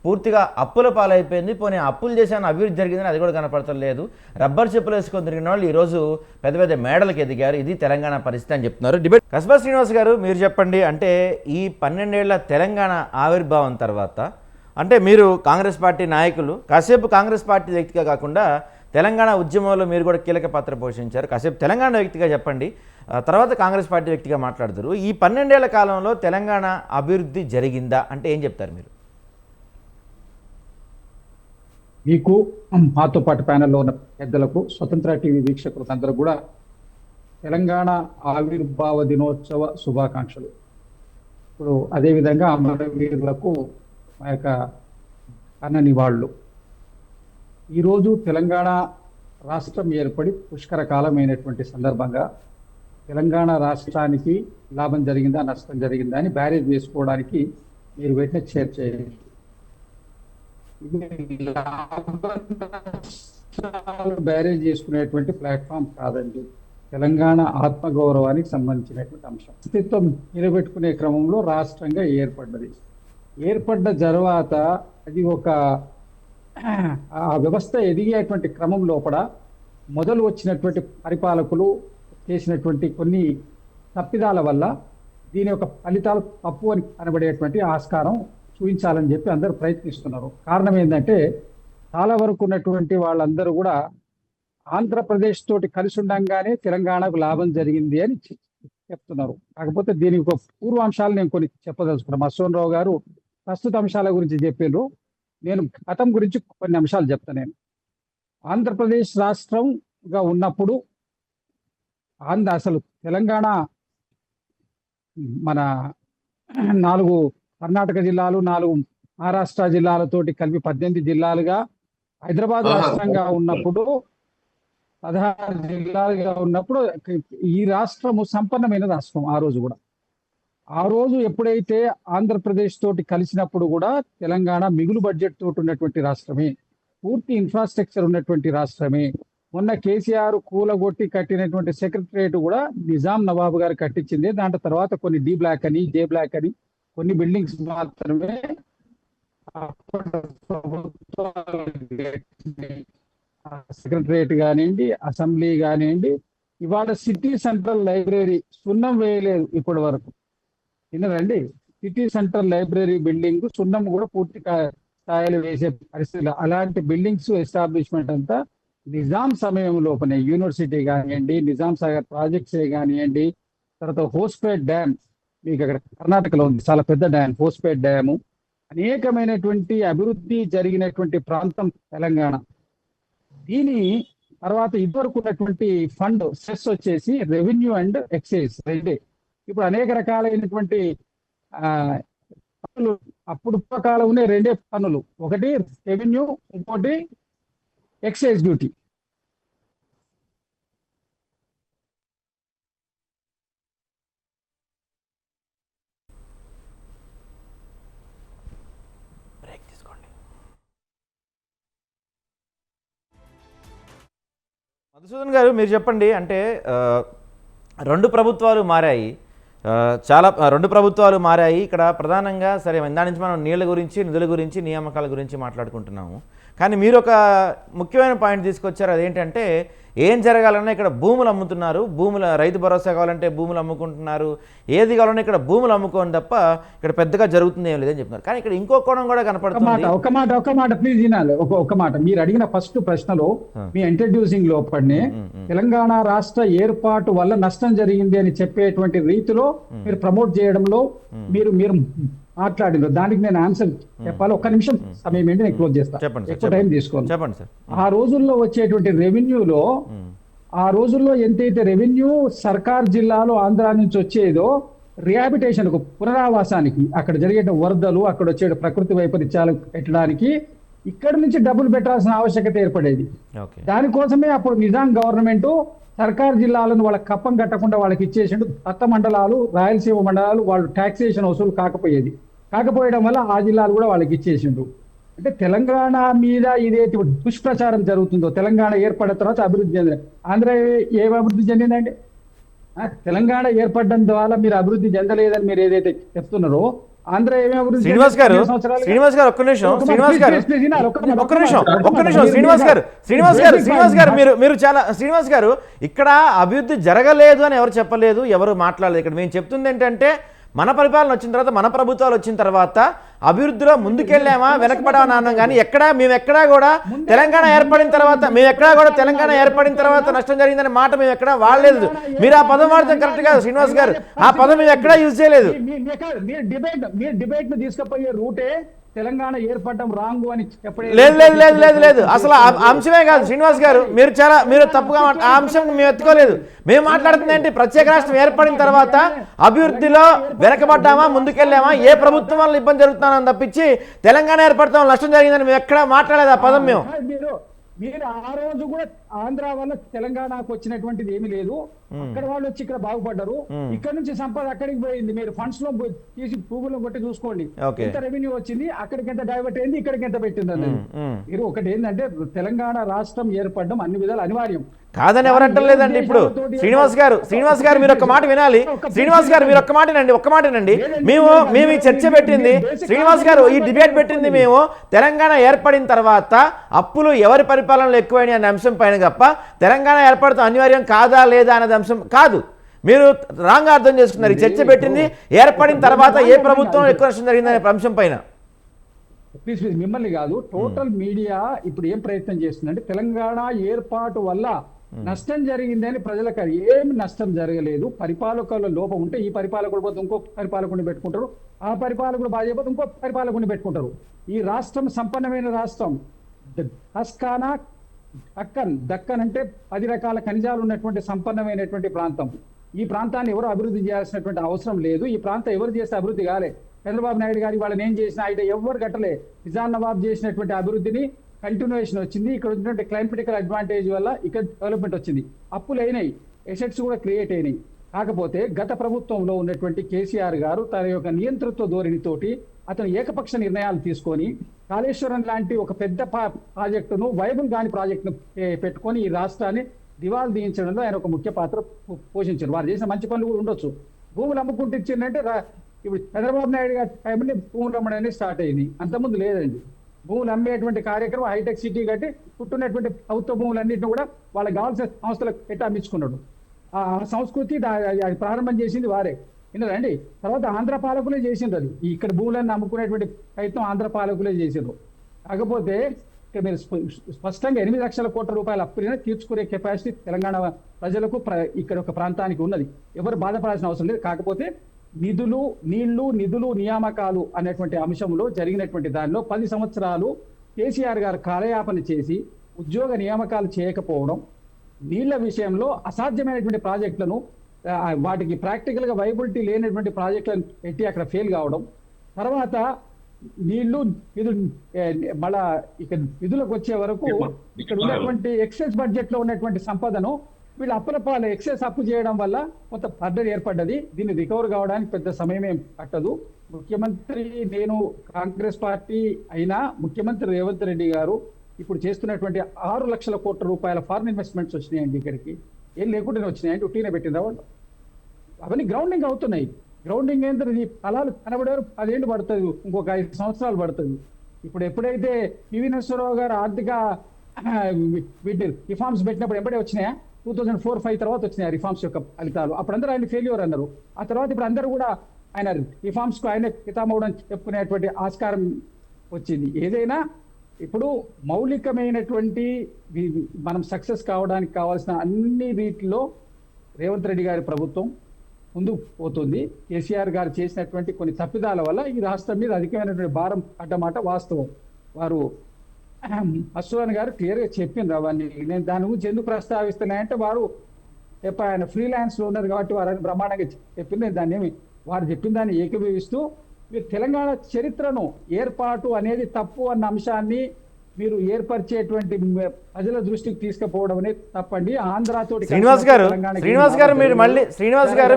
పూర్తిగా అప్పుల పాలైపోయింది. పోనీ అప్పులు చేశాను, అభివృద్ధి జరిగిందని అది కూడా కనపడటం లేదు. రబ్బర్ చెప్పులు వేసుకొని తిరిగిన వాళ్ళు ఈరోజు పెద్ద పెద్ద మేడలకు ఎదిగారు. ఇది తెలంగాణ పరిస్థితి అని చెప్తున్నారు. డిబేట్ కస్బా శ్రీనివాస్ గారు, మీరు చెప్పండి. అంటే ఈ 12 ఏళ్ల తెలంగాణ ఆవిర్భావం తర్వాత, అంటే మీరు కాంగ్రెస్ పార్టీ నాయకులు, కాసేపు కాంగ్రెస్ పార్టీ వ్యక్తిగా కాకుండా తెలంగాణ ఉద్యమంలో మీరు కూడా కీలక పాత్ర పోషించారు. కాసేపు తెలంగాణ వ్యక్తిగా చెప్పండి, తర్వాత కాంగ్రెస్ పార్టీ వ్యక్తిగా మాట్లాడతారు. ఈ 12 ఏళ్ల కాలంలో తెలంగాణ అభివృద్ధి జరిగిందా అంటే ఏం చెప్తారు మీరు? మీకు, మాతో పాటు ప్యానెల్లో ఉన్న పెద్దలకు, స్వతంత్ర టీవీ వీక్షకులకు అందరూ కూడా తెలంగాణ ఆవిర్భావ దినోత్సవ శుభాకాంక్షలు. ఇప్పుడు అదేవిధంగా అమరవీరులకు మా యొక్క అన్న నివాళులు. ఈరోజు తెలంగాణ రాష్ట్రం ఏర్పడి పుష్కర కాలమైనటువంటి సందర్భంగా తెలంగాణ రాష్ట్రానికి లాభం జరిగిందా, నష్టం జరిగిందా అని బ్యారేజ్ వేసుకోవడానికి మీరు వెంటనే షేర్ చేయండి. బ్యారేజ్ చేసుకునేటువంటి ప్లాట్ఫామ్ కాదండి. తెలంగాణ ఆత్మగౌరవానికి సంబంధించినటువంటి అంశం. అస్తిత్వం నిలబెట్టుకునే క్రమంలో రాష్ట్రంగా ఏర్పడ్డది. ఏర్పడ్డ తర్వాత అది ఒక ఆ వ్యవస్థ ఎదిగేటువంటి క్రమం లోపల మొదలు వచ్చినటువంటి పరిపాలకులు చేసినటువంటి కొన్ని తప్పిదాల వల్ల దీని యొక్క ఫలితాలు తప్పు అని కనబడేటువంటి ఆస్కారం చూపించాలని చెప్పి అందరూ ప్రయత్నిస్తున్నారు. కారణం ఏంటంటే చాలా వరకు ఉన్నటువంటి వాళ్ళందరూ కూడా ఆంధ్రప్రదేశ్ తోటి కలిసి ఉండంగానే తెలంగాణకు లాభం జరిగింది అని చెప్తున్నారు. కాకపోతే దీనికి ఒక పూర్వాంశాలు నేను కొన్ని చెప్పదలుచుకున్నాను. మసోన్ రావు గారు ప్రస్తుత అంశాల గురించి చెప్పారు, నేను గతం గురించి కొన్ని అంశాలు చెప్తాను. నేను ఆంధ్రప్రదేశ్ రాష్ట్రంగా ఉన్నప్పుడు అసలు తెలంగాణ మన 4 కర్ణాటక జిల్లాలు, 4 మహారాష్ట్ర జిల్లాలతోటి కలిపి 18 జిల్లాలుగా, హైదరాబాద్ రాష్ట్రంగా ఉన్నప్పుడు 16 జిల్లాలుగా ఉన్నప్పుడు ఈ రాష్ట్రము సంపన్నమైన రాష్ట్రం. ఆ రోజు కూడా, ఆ రోజు ఎప్పుడైతే ఆంధ్రప్రదేశ్ తోటి కలిసినప్పుడు కూడా తెలంగాణ మిగులు బడ్జెట్ తోటి ఉన్నటువంటి రాష్ట్రమే, పూర్తి ఇన్ఫ్రాస్ట్రక్చర్ ఉన్నటువంటి రాష్ట్రమే. మొన్న కేసీఆర్ కూలగొట్టి కట్టినటువంటి సెక్రటరియట్ కూడా నిజాం నవాబు గారు కట్టించింది. దాంట్లో తర్వాత కొన్ని డి బ్లాక్ అని, జే బ్లాక్ అని కొన్ని బిల్డింగ్స్ మాత్రమే సెక్రటరియట్ కానివ్వండి, అసెంబ్లీ కానివ్వండి. ఇవాళ సిటీ సెంట్రల్ లైబ్రరీ సున్నం వేయలేదు ఇప్పటి వరకు. విన్నారండి? సిటీ సెంట్రల్ లైబ్రరీ బిల్డింగ్ సున్నం కూడా పూర్తిగా స్థాయిలు వేసే పరిస్థితులు, అలాంటి బిల్డింగ్స్ ఎస్టాబ్లిష్మెంట్ అంతా నిజాం సమయం లోపలే యూనివర్సిటీ కానివ్వండి, నిజాం సాగర్ ప్రాజెక్ట్సే కానివ్వండి, తర్వాత హోస్పేట్ డ్యామ్ మీకు అక్కడ కర్ణాటకలో ఉంది, చాలా పెద్ద డ్యామ్ హోస్పేట్ డ్యాము, అనేకమైనటువంటి అభివృద్ధి జరిగినటువంటి ప్రాంతం తెలంగాణ. దీని తర్వాత ఇదివరకు ఉన్నటువంటి ఫండ్ సెస్ వచ్చేసి రెవెన్యూ అండ్ ఎక్సైజ్ రెండే. ఇప్పుడు అనేక రకాలైనటువంటి పన్నులు, అప్పుడు కాలం ఉన్న రెండే పన్నులు, ఒకటి రెవెన్యూ, ఇంకోటి ఎక్సైజ్ డ్యూటీ. మధుసూదన్ గారు మీరు చెప్పండి, అంటే రెండు ప్రభుత్వాలు మారాయి, రెండు ప్రభుత్వాలు మారాయి. ఇక్కడ ప్రధానంగా సరే దాని నుంచి మనం నీళ్ళ గురించి, నిధుల గురించి, నియామకాల గురించి మాట్లాడుకుంటున్నాము. కానీ మీరు ఒక ముఖ్యమైన పాయింట్ తీసుకొచ్చారు, అదేంటంటే ఏం జరగాలన్నా ఇక్కడ భూములు అమ్ముతున్నారు, రైతు భరోసా కావాలంటే భూములు అమ్ముకుంటున్నారు, ఏది కావాలన్నా ఇక్కడ భూములు అమ్ముకోని తప్ప ఇక్కడ పెద్దగా జరుగుతుంది ఏం లేదని చెప్తున్నారు. కానీ ఇక్కడ ఇంకో కోణం కూడా కనపడుతుంది. ఒక మాట ప్లీజ్ వినాలి. ఒక మాట మీరు అడిగిన ఫస్ట్ ప్రశ్నలో మీ ఇంట్రడ్యూసింగ్ లోపలనే తెలంగాణ రాష్ట్ర ఏర్పాటు వల్ల నష్టం జరిగింది అని చెప్పేటువంటి రీతిలో మీరు ప్రమోట్ చేయడంలో మీరు మాట్లాడిన దానికి నేను ఆన్సర్ చెప్పాలి. ఒక్క నిమిషం సమయం ఏంటి, నేను క్లోజ్ చేస్తాను, ఎక్కువ టైం తీసుకోండి. చెప్పండి సార్. ఆ రోజుల్లో వచ్చేటువంటి రెవెన్యూలో, ఆ రోజుల్లో ఎంతైతే రెవెన్యూ సర్కార్ జిల్లాలో ఆంధ్ర నుంచి వచ్చేదో రిహాబిటేషన్ కు, పునరావాసానికి, అక్కడ జరిగే వరదలు, అక్కడ వచ్చే ప్రకృతి వైపరీత్యాలు పెట్టడానికి ఇక్కడ నుంచి డబ్బులు పెట్టాల్సిన ఆవశ్యకత ఏర్పడేది. దానికోసమే అప్పుడు నిజాం గవర్నమెంట్ సర్కార్ జిల్లాలను వాళ్ళకి కప్పం కట్టకుండా వాళ్ళకి ఇచ్చేసిండు. కొత్త మండలాలు, రాయలసీమ మండలాలు వాళ్ళు టాక్సేషన్ వసూలు కాకపోయడం వల్ల ఆ జిల్లాలు కూడా వాళ్ళకి ఇచ్చేసిండు. అంటే తెలంగాణ మీద ఇదైతే దుష్ప్రచారం జరుగుతుందో, తెలంగాణ ఏర్పడిన తర్వాత అభివృద్ధి చెందిన ఆంధ్ర ఏం అభివృద్ధి చెందిందండి? తెలంగాణ ఏర్పడడం ద్వారా మీరు అభివృద్ధి చెందలేదని మీరు ఏదైతే చెప్తున్నారో, ఆంధ్ర ఏమేమి అభివృద్ధి? శ్రీనివాస్ గారు ఒక్క నిమిషం, శ్రీనివాస్ గారు ఇక్కడ అభివృద్ధి జరగలేదు అని ఎవరు చెప్పలేదు, ఎవరు మాట్లాడలేదు. ఇక్కడ మేము చెప్తుంది ఏంటంటే మన పరిపాలన వచ్చిన తర్వాత, మన ప్రభుత్వాలు వచ్చిన తర్వాత అభివృద్ధిలో ముందుకెళ్ళామా వెనకబడామని అన్నాం. కానీ మేము ఎక్కడా కూడా తెలంగాణ ఏర్పడిన తర్వాత నష్టం జరిగిందనే మాట మేము ఎక్కడా వాడలేదు. మీరు ఆ పదం వాడతాం కరెక్ట్ కాదు శ్రీనివాస్ గారు, ఆ పదం మేము ఎక్కడా యూజ్ చేయలేదు. మీరు డిబేట్ ను తీసుకుపోయే రూటే తెలంగాణ ఏర్పడడం రాంగు అని చెప్పలేదు. లేదు అసలు అంశమే కాదు శ్రీనివాస్ గారు, మీరు తప్పుగా ఆ అంశం మేము ఎత్తుకోలేదు. మేము మాట్లాడుతుంది ఏంటి, ప్రత్యేక రాష్ట్రం ఏర్పడిన తర్వాత అభివృద్ధిలో వెనకబడ్డామా ముందుకెళ్ళామా, ఏ ప్రభుత్వం వల్ల ఇబ్బంది జరుగుతున్నామని తప్పించి తెలంగాణ ఏర్పడతాం నష్టం జరిగిందని మేము ఎక్కడా మాట్లాడలేదు ఆ పదం. మీరు ఆ రోజు కూడా ఆంధ్ర వల్ల తెలంగాణకు వచ్చినటువంటిది ఏమీ లేదు, అక్కడ వాళ్ళు వచ్చి ఇక్కడ బాగుపడ్డారు, ఇక్కడ నుంచి సంపద అక్కడికి పోయింది. మీరు ఫండ్స్ లో తీసి పువ్వులను కొట్టి చూసుకోండి, ఎంత రెవెన్యూ వచ్చింది, అక్కడికి ఎంత డైవర్ట్ అయింది, ఇక్కడికి ఎంత పెట్టింది అన్నది. మీరు ఒకటి ఏంటంటే తెలంగాణ రాష్ట్రం ఏర్పడడం అన్ని విధాలు అనివార్యం కాదని ఎవరంటం లేదండి. ఇప్పుడు శ్రీనివాస్ గారు మీరు ఒక్క మాట వినాలి. శ్రీనివాస్ గారు మీరు ఒక్క మాటనండి. మేము ఈ చర్చ పెట్టింది, శ్రీనివాస్ గారు ఈ డిబేట్ పెట్టింది మేము తెలంగాణ ఏర్పడిన తర్వాత అప్పులు ఎవరి పరిపాలనలో ఎక్కువైనాయి అనే అంశం పైన తప్ప తెలంగాణ ఏర్పడతాం అనివార్యం కాదా లేదా అనే అంశం కాదు. మీరు రాంగ్ అర్థం చేసుకున్నారు. ఈ చర్చ పెట్టింది ఏర్పడిన తర్వాత ఏ ప్రభుత్వం ఎక్కువ నష్టం జరిగిందనే అంశం పైన. ప్లీజ్ మిమ్మల్ని కాదు, టోటల్ మీడియా ఇప్పుడు ఏం ప్రయత్నం చేస్తుందంటే తెలంగాణ ఏర్పాటు వల్ల నష్టం జరిగిందని ప్రజలకు. ఏమి నష్టం జరగలేదు. పరిపాలకుల లోపం ఉంటే ఈ పరిపాలకుడు పోతే ఇంకో పరిపాలకుడిని పెట్టుకుంటారు, ఆ పరిపాలకుడు బాగా చేయకపోతే ఇంకో పరిపాలకుడిని పెట్టుకుంటారు. ఈ రాష్ట్రం సంపన్నమైన రాష్ట్రం. హస్కానా దక్కన్ అంటే 10 రకాల ఖనిజాలు ఉన్నటువంటి సంపన్నమైనటువంటి ప్రాంతం. ఈ ప్రాంతాన్ని ఎవరు అభివృద్ధి చేయాల్సినటువంటి అవసరం లేదు. ఈ ప్రాంతం ఎవరు చేస్తే అభివృద్ధి కాలే. చంద్రబాబు నాయుడు గారి వాళ్ళని ఏం చేసినా అయితే ఎవరు కట్టలే. నిజాం నవాబ్ చేసినటువంటి అభివృద్ధిని కంటిన్యూషన్ వచ్చింది. ఇక్కడ ఉన్నటువంటి క్లైమేటికల్ అడ్వాంటేజ్ వల్ల ఇక్కడ డెవలప్మెంట్ వచ్చింది. అప్పులు అయినాయి, ఎసెట్స్ కూడా క్రియేట్ అయినాయి. కాకపోతే గత ప్రభుత్వంలో ఉన్నటువంటి కేసీఆర్ గారు తన యొక్క నియంతృత్వ ధోరణితోటి అతను ఏకపక్ష నిర్ణయాలు తీసుకొని కాళేశ్వరం లాంటి ఒక పెద్ద ప్రాజెక్టును, వైబుల్ కాని ప్రాజెక్టును పెట్టుకొని ఈ రాష్ట్రాన్ని దివాళ తీయించడంలో ఆయన ఒక ముఖ్య పాత్ర పోషించారు. వారు చేసిన మంచి పనులు కూడా ఉండొచ్చు. భూములు అమ్ముకుంటూ ఇచ్చిందంటే ఇప్పుడు చంద్రబాబు నాయుడు గారి టైంలో భూములు అమ్మడం అనేది స్టార్ట్ అయింది. అంతకుముందు లేదండి. భూములు అమ్మేటువంటి కార్యక్రమం హైటెక్ సిటీ కట్టి పుట్టున్నటువంటి ప్రభుత్వ భూములన్నింటినీ కూడా వాళ్ళకి కావాల్సిన సంస్థలకు పెట్టి అమ్మించుకున్నాడు. ఆ సంస్కృతి ప్రారంభం చేసింది వారే. విన్నారండి. తర్వాత ఆంధ్ర పాలకులే చేసిండ్రు. అది ఇక్కడ భూములన్నీ అమ్ముకునేటువంటి ప్రయత్నం ఆంధ్ర పాలకులే చేసిండ్రు. కాకపోతే ఇక మీరు స్పష్టంగా 8 లక్షల కోట్ల రూపాయల అప్పులైనా తీర్చుకునే కెపాసిటీ తెలంగాణ ప్రజలకు ఇక్కడ ఒక ప్రాంతానికి ఉన్నది. ఎవరు బాధపడాల్సిన అవసరం లేదు. కాకపోతే నిధులు నియామకాలు అనేటువంటి అంశంలో జరిగినటువంటి దానిలో 10 సంవత్సరాలు కేసీఆర్ గారు కాలయాపన చేసి ఉద్యోగ నియామకాలు చేయకపోవడం, నీళ్ల విషయంలో అసాధ్యమైనటువంటి ప్రాజెక్టులను వాటికి ప్రాక్టికల్గా వైబిలిటీ లేనటువంటి ప్రాజెక్టులను పెట్టి అక్కడ ఫెయిల్ కావడం, తర్వాత మళ్ళా ఇక్కడ నిధులకు వచ్చే వరకు ఇక్కడ ఉన్నటువంటి ఎక్సెస్ బడ్జెట్ లో ఉన్నటువంటి సంపదను వీళ్ళు అప్పుల ఎక్సెస్ అప్పు చేయడం వల్ల కొంత పడ్డది ఏర్పడ్డది. దీన్ని రికవర్ కావడానికి పెద్ద సమయమేం పట్టదు. ముఖ్యమంత్రి నేను కాంగ్రెస్ పార్టీ అయినా ముఖ్యమంత్రి రేవంత్ రెడ్డి గారు ఇప్పుడు చేస్తున్నటువంటి 6 లక్షల కోట్ల రూపాయల ఫారిన్ ఇన్వెస్ట్మెంట్స్ వచ్చినాయండి. ఇక్కడికి ఏం లేకుండానే వచ్చినాయండి, ఉట్టినే పెట్టిన వాళ్ళు. అవన్నీ గ్రౌండింగ్ అవుతున్నాయి. గ్రౌండింగ్ ఏంటంటే ఈ ఫలాలు కనబడారు 10 ఏళ్ళు పడుతుంది, ఇంకొక 5 సంవత్సరాలు పడుతుంది. ఇప్పుడు ఎప్పుడైతే పివి నరసింహారావు గారు ఆర్థిక వీటి రిఫార్మ్స్ పెట్టినప్పుడు ఎప్పుడే వచ్చినాయా? 2004-05 తర్వాత వచ్చినాయి రిఫార్మ్స్ యొక్క ఫలితాలు. అప్పుడు అందరూ ఆయన ఫెయిల్యూర్ అన్నారు. ఆ తర్వాత ఇప్పుడు అందరూ కూడా ఆయన రిఫార్మ్స్ కు ఆయన కితామవడం చెప్పుకునేటువంటి ఆస్కారం వచ్చింది. ఏదైనా ఇప్పుడు మౌలికమైనటువంటి మనం సక్సెస్ కావడానికి కావాల్సిన అన్ని వీటిలో రేవంత్ రెడ్డి గారి ప్రభుత్వం ముందుకు పోతుంది. కేసీఆర్ గారు చేసినటువంటి కొన్ని తప్పిదాల వల్ల ఈ రాష్ట్రం మీద అధికమైనటువంటి భారం అడ్డమాట వాస్తవం. వారు అశ్వన్ గారు క్లియర్గా చెప్పిండ్రు అవన్నీ. నేను దాని గురించి ఎందుకు ప్రస్తావిస్తున్నాయంటే వారు ఆయన ఫ్రీలాన్స్ లో ఉన్నారు కాబట్టి వారు బ్రహ్మాండంగా చెప్పింది. నేను దాన్ని వారు చెప్పిన దాన్ని ఏకీభవిస్తూ మీరు తెలంగాణ చరిత్రను ఏర్పాటు అనేది తప్పు అన్న అంశాన్ని మీరు ఏర్పరిచేటువంటి ప్రజల దృష్టికి తీసుకుపోవడం అనేది తప్పండి. ఆంధ్రతోటి శ్రీనివాస్ గారు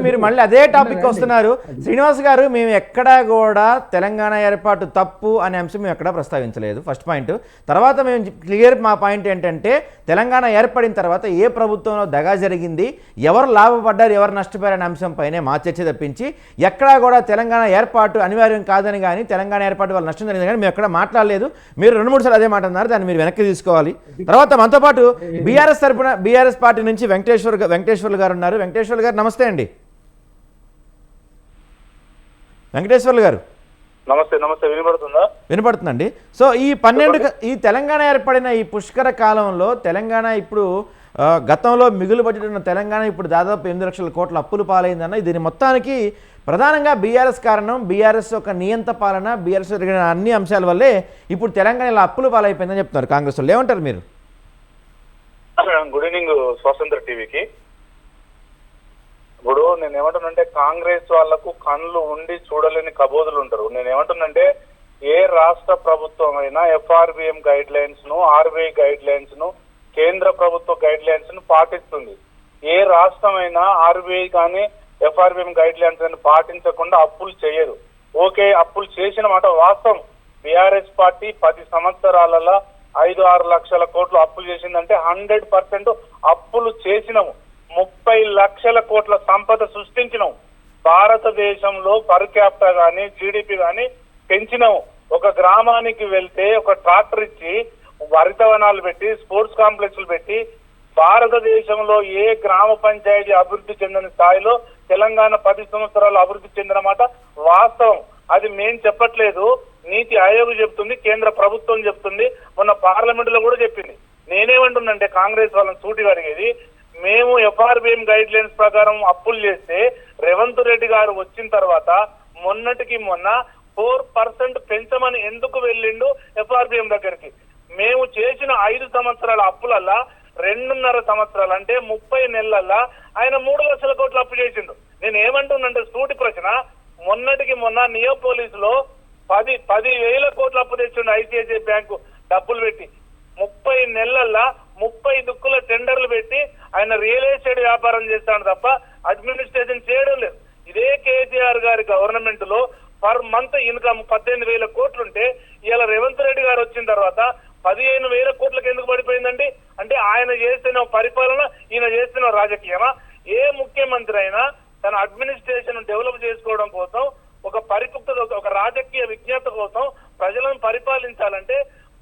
మీరు మళ్ళీ అదే టాపిక్ వస్తున్నారు. శ్రీనివాస్ గారు, మేము ఎక్కడా కూడా తెలంగాణ ఏర్పాటు తప్పు అనే అంశం మేము ఎక్కడా ప్రస్తావించలేదు. First point. తర్వాత మేము క్లియర్ మా పాయింట్ ఏంటంటే తెలంగాణ ఏర్పడిన తర్వాత ఏ ప్రభుత్వంలో దగా జరిగింది, ఎవరు లాభపడ్డారు, ఎవరు నష్టపోయారనే అంశంపైనే మా చర్చ తప్పించి ఎక్కడా కూడా తెలంగాణ ఏర్పాటు అనివార్యం కాదని కానీ తెలంగాణ ఏర్పాటు వల్ల నష్టం జరిగింది కానీ మేము ఎక్కడ మాట్లాడలేదు. మీరు 2-3 సార్లు అదే మాట అన్నారు, దాన్ని మీరు వెనక్కి తీసుకోవాలి. తర్వాత మనతో పాటు బీఆర్ఎస్ తరపున బీఆర్ఎస్ పార్టీ నుంచి వెంకటేశ్వర్లు గారు ఉన్నారు. వెంకటేశ్వర్లు గారు నమస్తే అండి. వెంకటేశ్వర్లు గారు నమస్తే. వినపడుతుందా? వినపడుతుందండి. సో ఈ తెలంగాణ ఏర్పడిన ఈ పుష్కర కాలంలో తెలంగాణ ఇప్పుడు గతంలో మిగులు బడ్జెట్ ఉన్న తెలంగాణ ఇప్పుడు దాదాపు 8 లక్షల కోట్ల అప్పులు పాలైందన్న. దీని మొత్తానికి ప్రధానంగా బీఆర్ఎస్ కారణం. బీఆర్ఎస్ యొక్క నియంత పాలన, బీఆర్ఎస్ జరిగిన అన్ని అంశాల వల్లే ఇప్పుడు తెలంగాణ ఇలా అప్పులు పాలైపోయిందని చెప్తున్నారు కాంగ్రెస్ వాళ్ళు. ఏమంటారు మీరు? గుడ్ ఈవినింగ్ స్వతంత్ర టీవీకి. ఇప్పుడు నేను ఏమంటున్నానంటే కాంగ్రెస్ వాళ్లకు కళ్ళు ఉండి చూడలేని కబోదులు ఉంటారు. నేను ఏమంటున్నానంటే ఏ రాష్ట్ర ప్రభుత్వం అయినా ఎఫ్ఆర్బిఎం గైడ్ లైన్స్ ను, ఆర్బీఐ గైడ్ లైన్స్ ను, కేంద్ర ప్రభుత్వ గైడ్ లైన్స్ ను పాటిస్తుంది. ఏ రాష్ట్రం అయినా ఆర్బీఐ కానీ ఎఫ్ఆర్బిఎం గైడ్ లైన్స్ అని పాటించకుండా అప్పులు చేయదు. ఓకే, అప్పులు చేసిన మాట వాస్తవం. బీఆర్ఎస్ పార్టీ 10 సంవత్సరాలలో 5-6 లక్షల కోట్లు అప్పులు చేసిందంటే 100% అప్పులు చేసినాము. 30 లక్షల కోట్ల సంపద సృష్టించినాము. భారతదేశంలో పర్ క్యాపిటా గానీ జీడిపి గానీ పెంచినాము. ఒక గ్రామానికి వెళ్తే ఒక ట్రాక్టర్ ఇచ్చి హరితవనాలు పెట్టి స్పోర్ట్స్ కాంప్లెక్స్లు పెట్టి భారతదేశంలో ఏ గ్రామ పంచాయతీ అభివృద్ధి చెందని స్థాయిలో తెలంగాణ 10 సంవత్సరాలు అభివృద్ధి చెందిన మాట వాస్తవం. అది మేం చెప్పట్లేదు, నీతి ఆయోగ్ చెప్తుంది, కేంద్ర ప్రభుత్వం చెప్తుంది, మొన్న పార్లమెంట్ లో కూడా చెప్పింది. నేనేమంటున్నంటే కాంగ్రెస్ వాళ్ళని సూటిగా అడిగేది, మేము ఎఫ్ఆర్బిఎం గైడ్ లైన్స్ ప్రకారం అప్పులు చేస్తే రేవంత్ రెడ్డి గారు వచ్చిన తర్వాత మొన్నటికి మొన్న 4% పెంచమని ఎందుకు వెళ్ళిండు ఎఫ్ఆర్బిఎం దగ్గరికి? మేము చేసిన 5 సంవత్సరాల అప్పులల్లా 2.5 సంవత్సరాలు అంటే 30 నెలలల్లా ఆయన 3 లక్షల కోట్లు అప్పు చేసిండు. నేను ఏమంటున్నంటే సూటి ప్రశ్న, మొన్నటికి మొన్న నియోపోలిస్ లో 10,000 కోట్లు అప్పు తెచ్చిండు ఐసిఐసిఐ బ్యాంకు డబ్బులు పెట్టి. 30 నెలలల్లా 30 దుక్కుల టెండర్లు పెట్టి ఆయన రియల్ ఎస్టేట్ వ్యాపారం చేస్తాడు తప్ప అడ్మినిస్ట్రేషన్ చేయడం లేదు. ఇదే కేసీఆర్ గారి గవర్నమెంట్ లో పర్ మంత్ ఇన్కమ్ 18,000 కోట్లుంటే ఇలా రేవంత్ రెడ్డి గారు వచ్చిన తర్వాత 15,000 కోట్లకు ఎందుకు పడిపోయిందండి? అంటే ఆయన చేస్తున్న పరిపాలన, ఈయన చేస్తున్న రాజకీయమా? ఏ ముఖ్యమంత్రి అయినా తన అడ్మినిస్ట్రేషన్ డెవలప్ చేసుకోవడం కోసం, ఒక పరిపుక్త, ఒక రాజకీయ విజ్ఞత కోసం ప్రజలను పరిపాలించాలంటే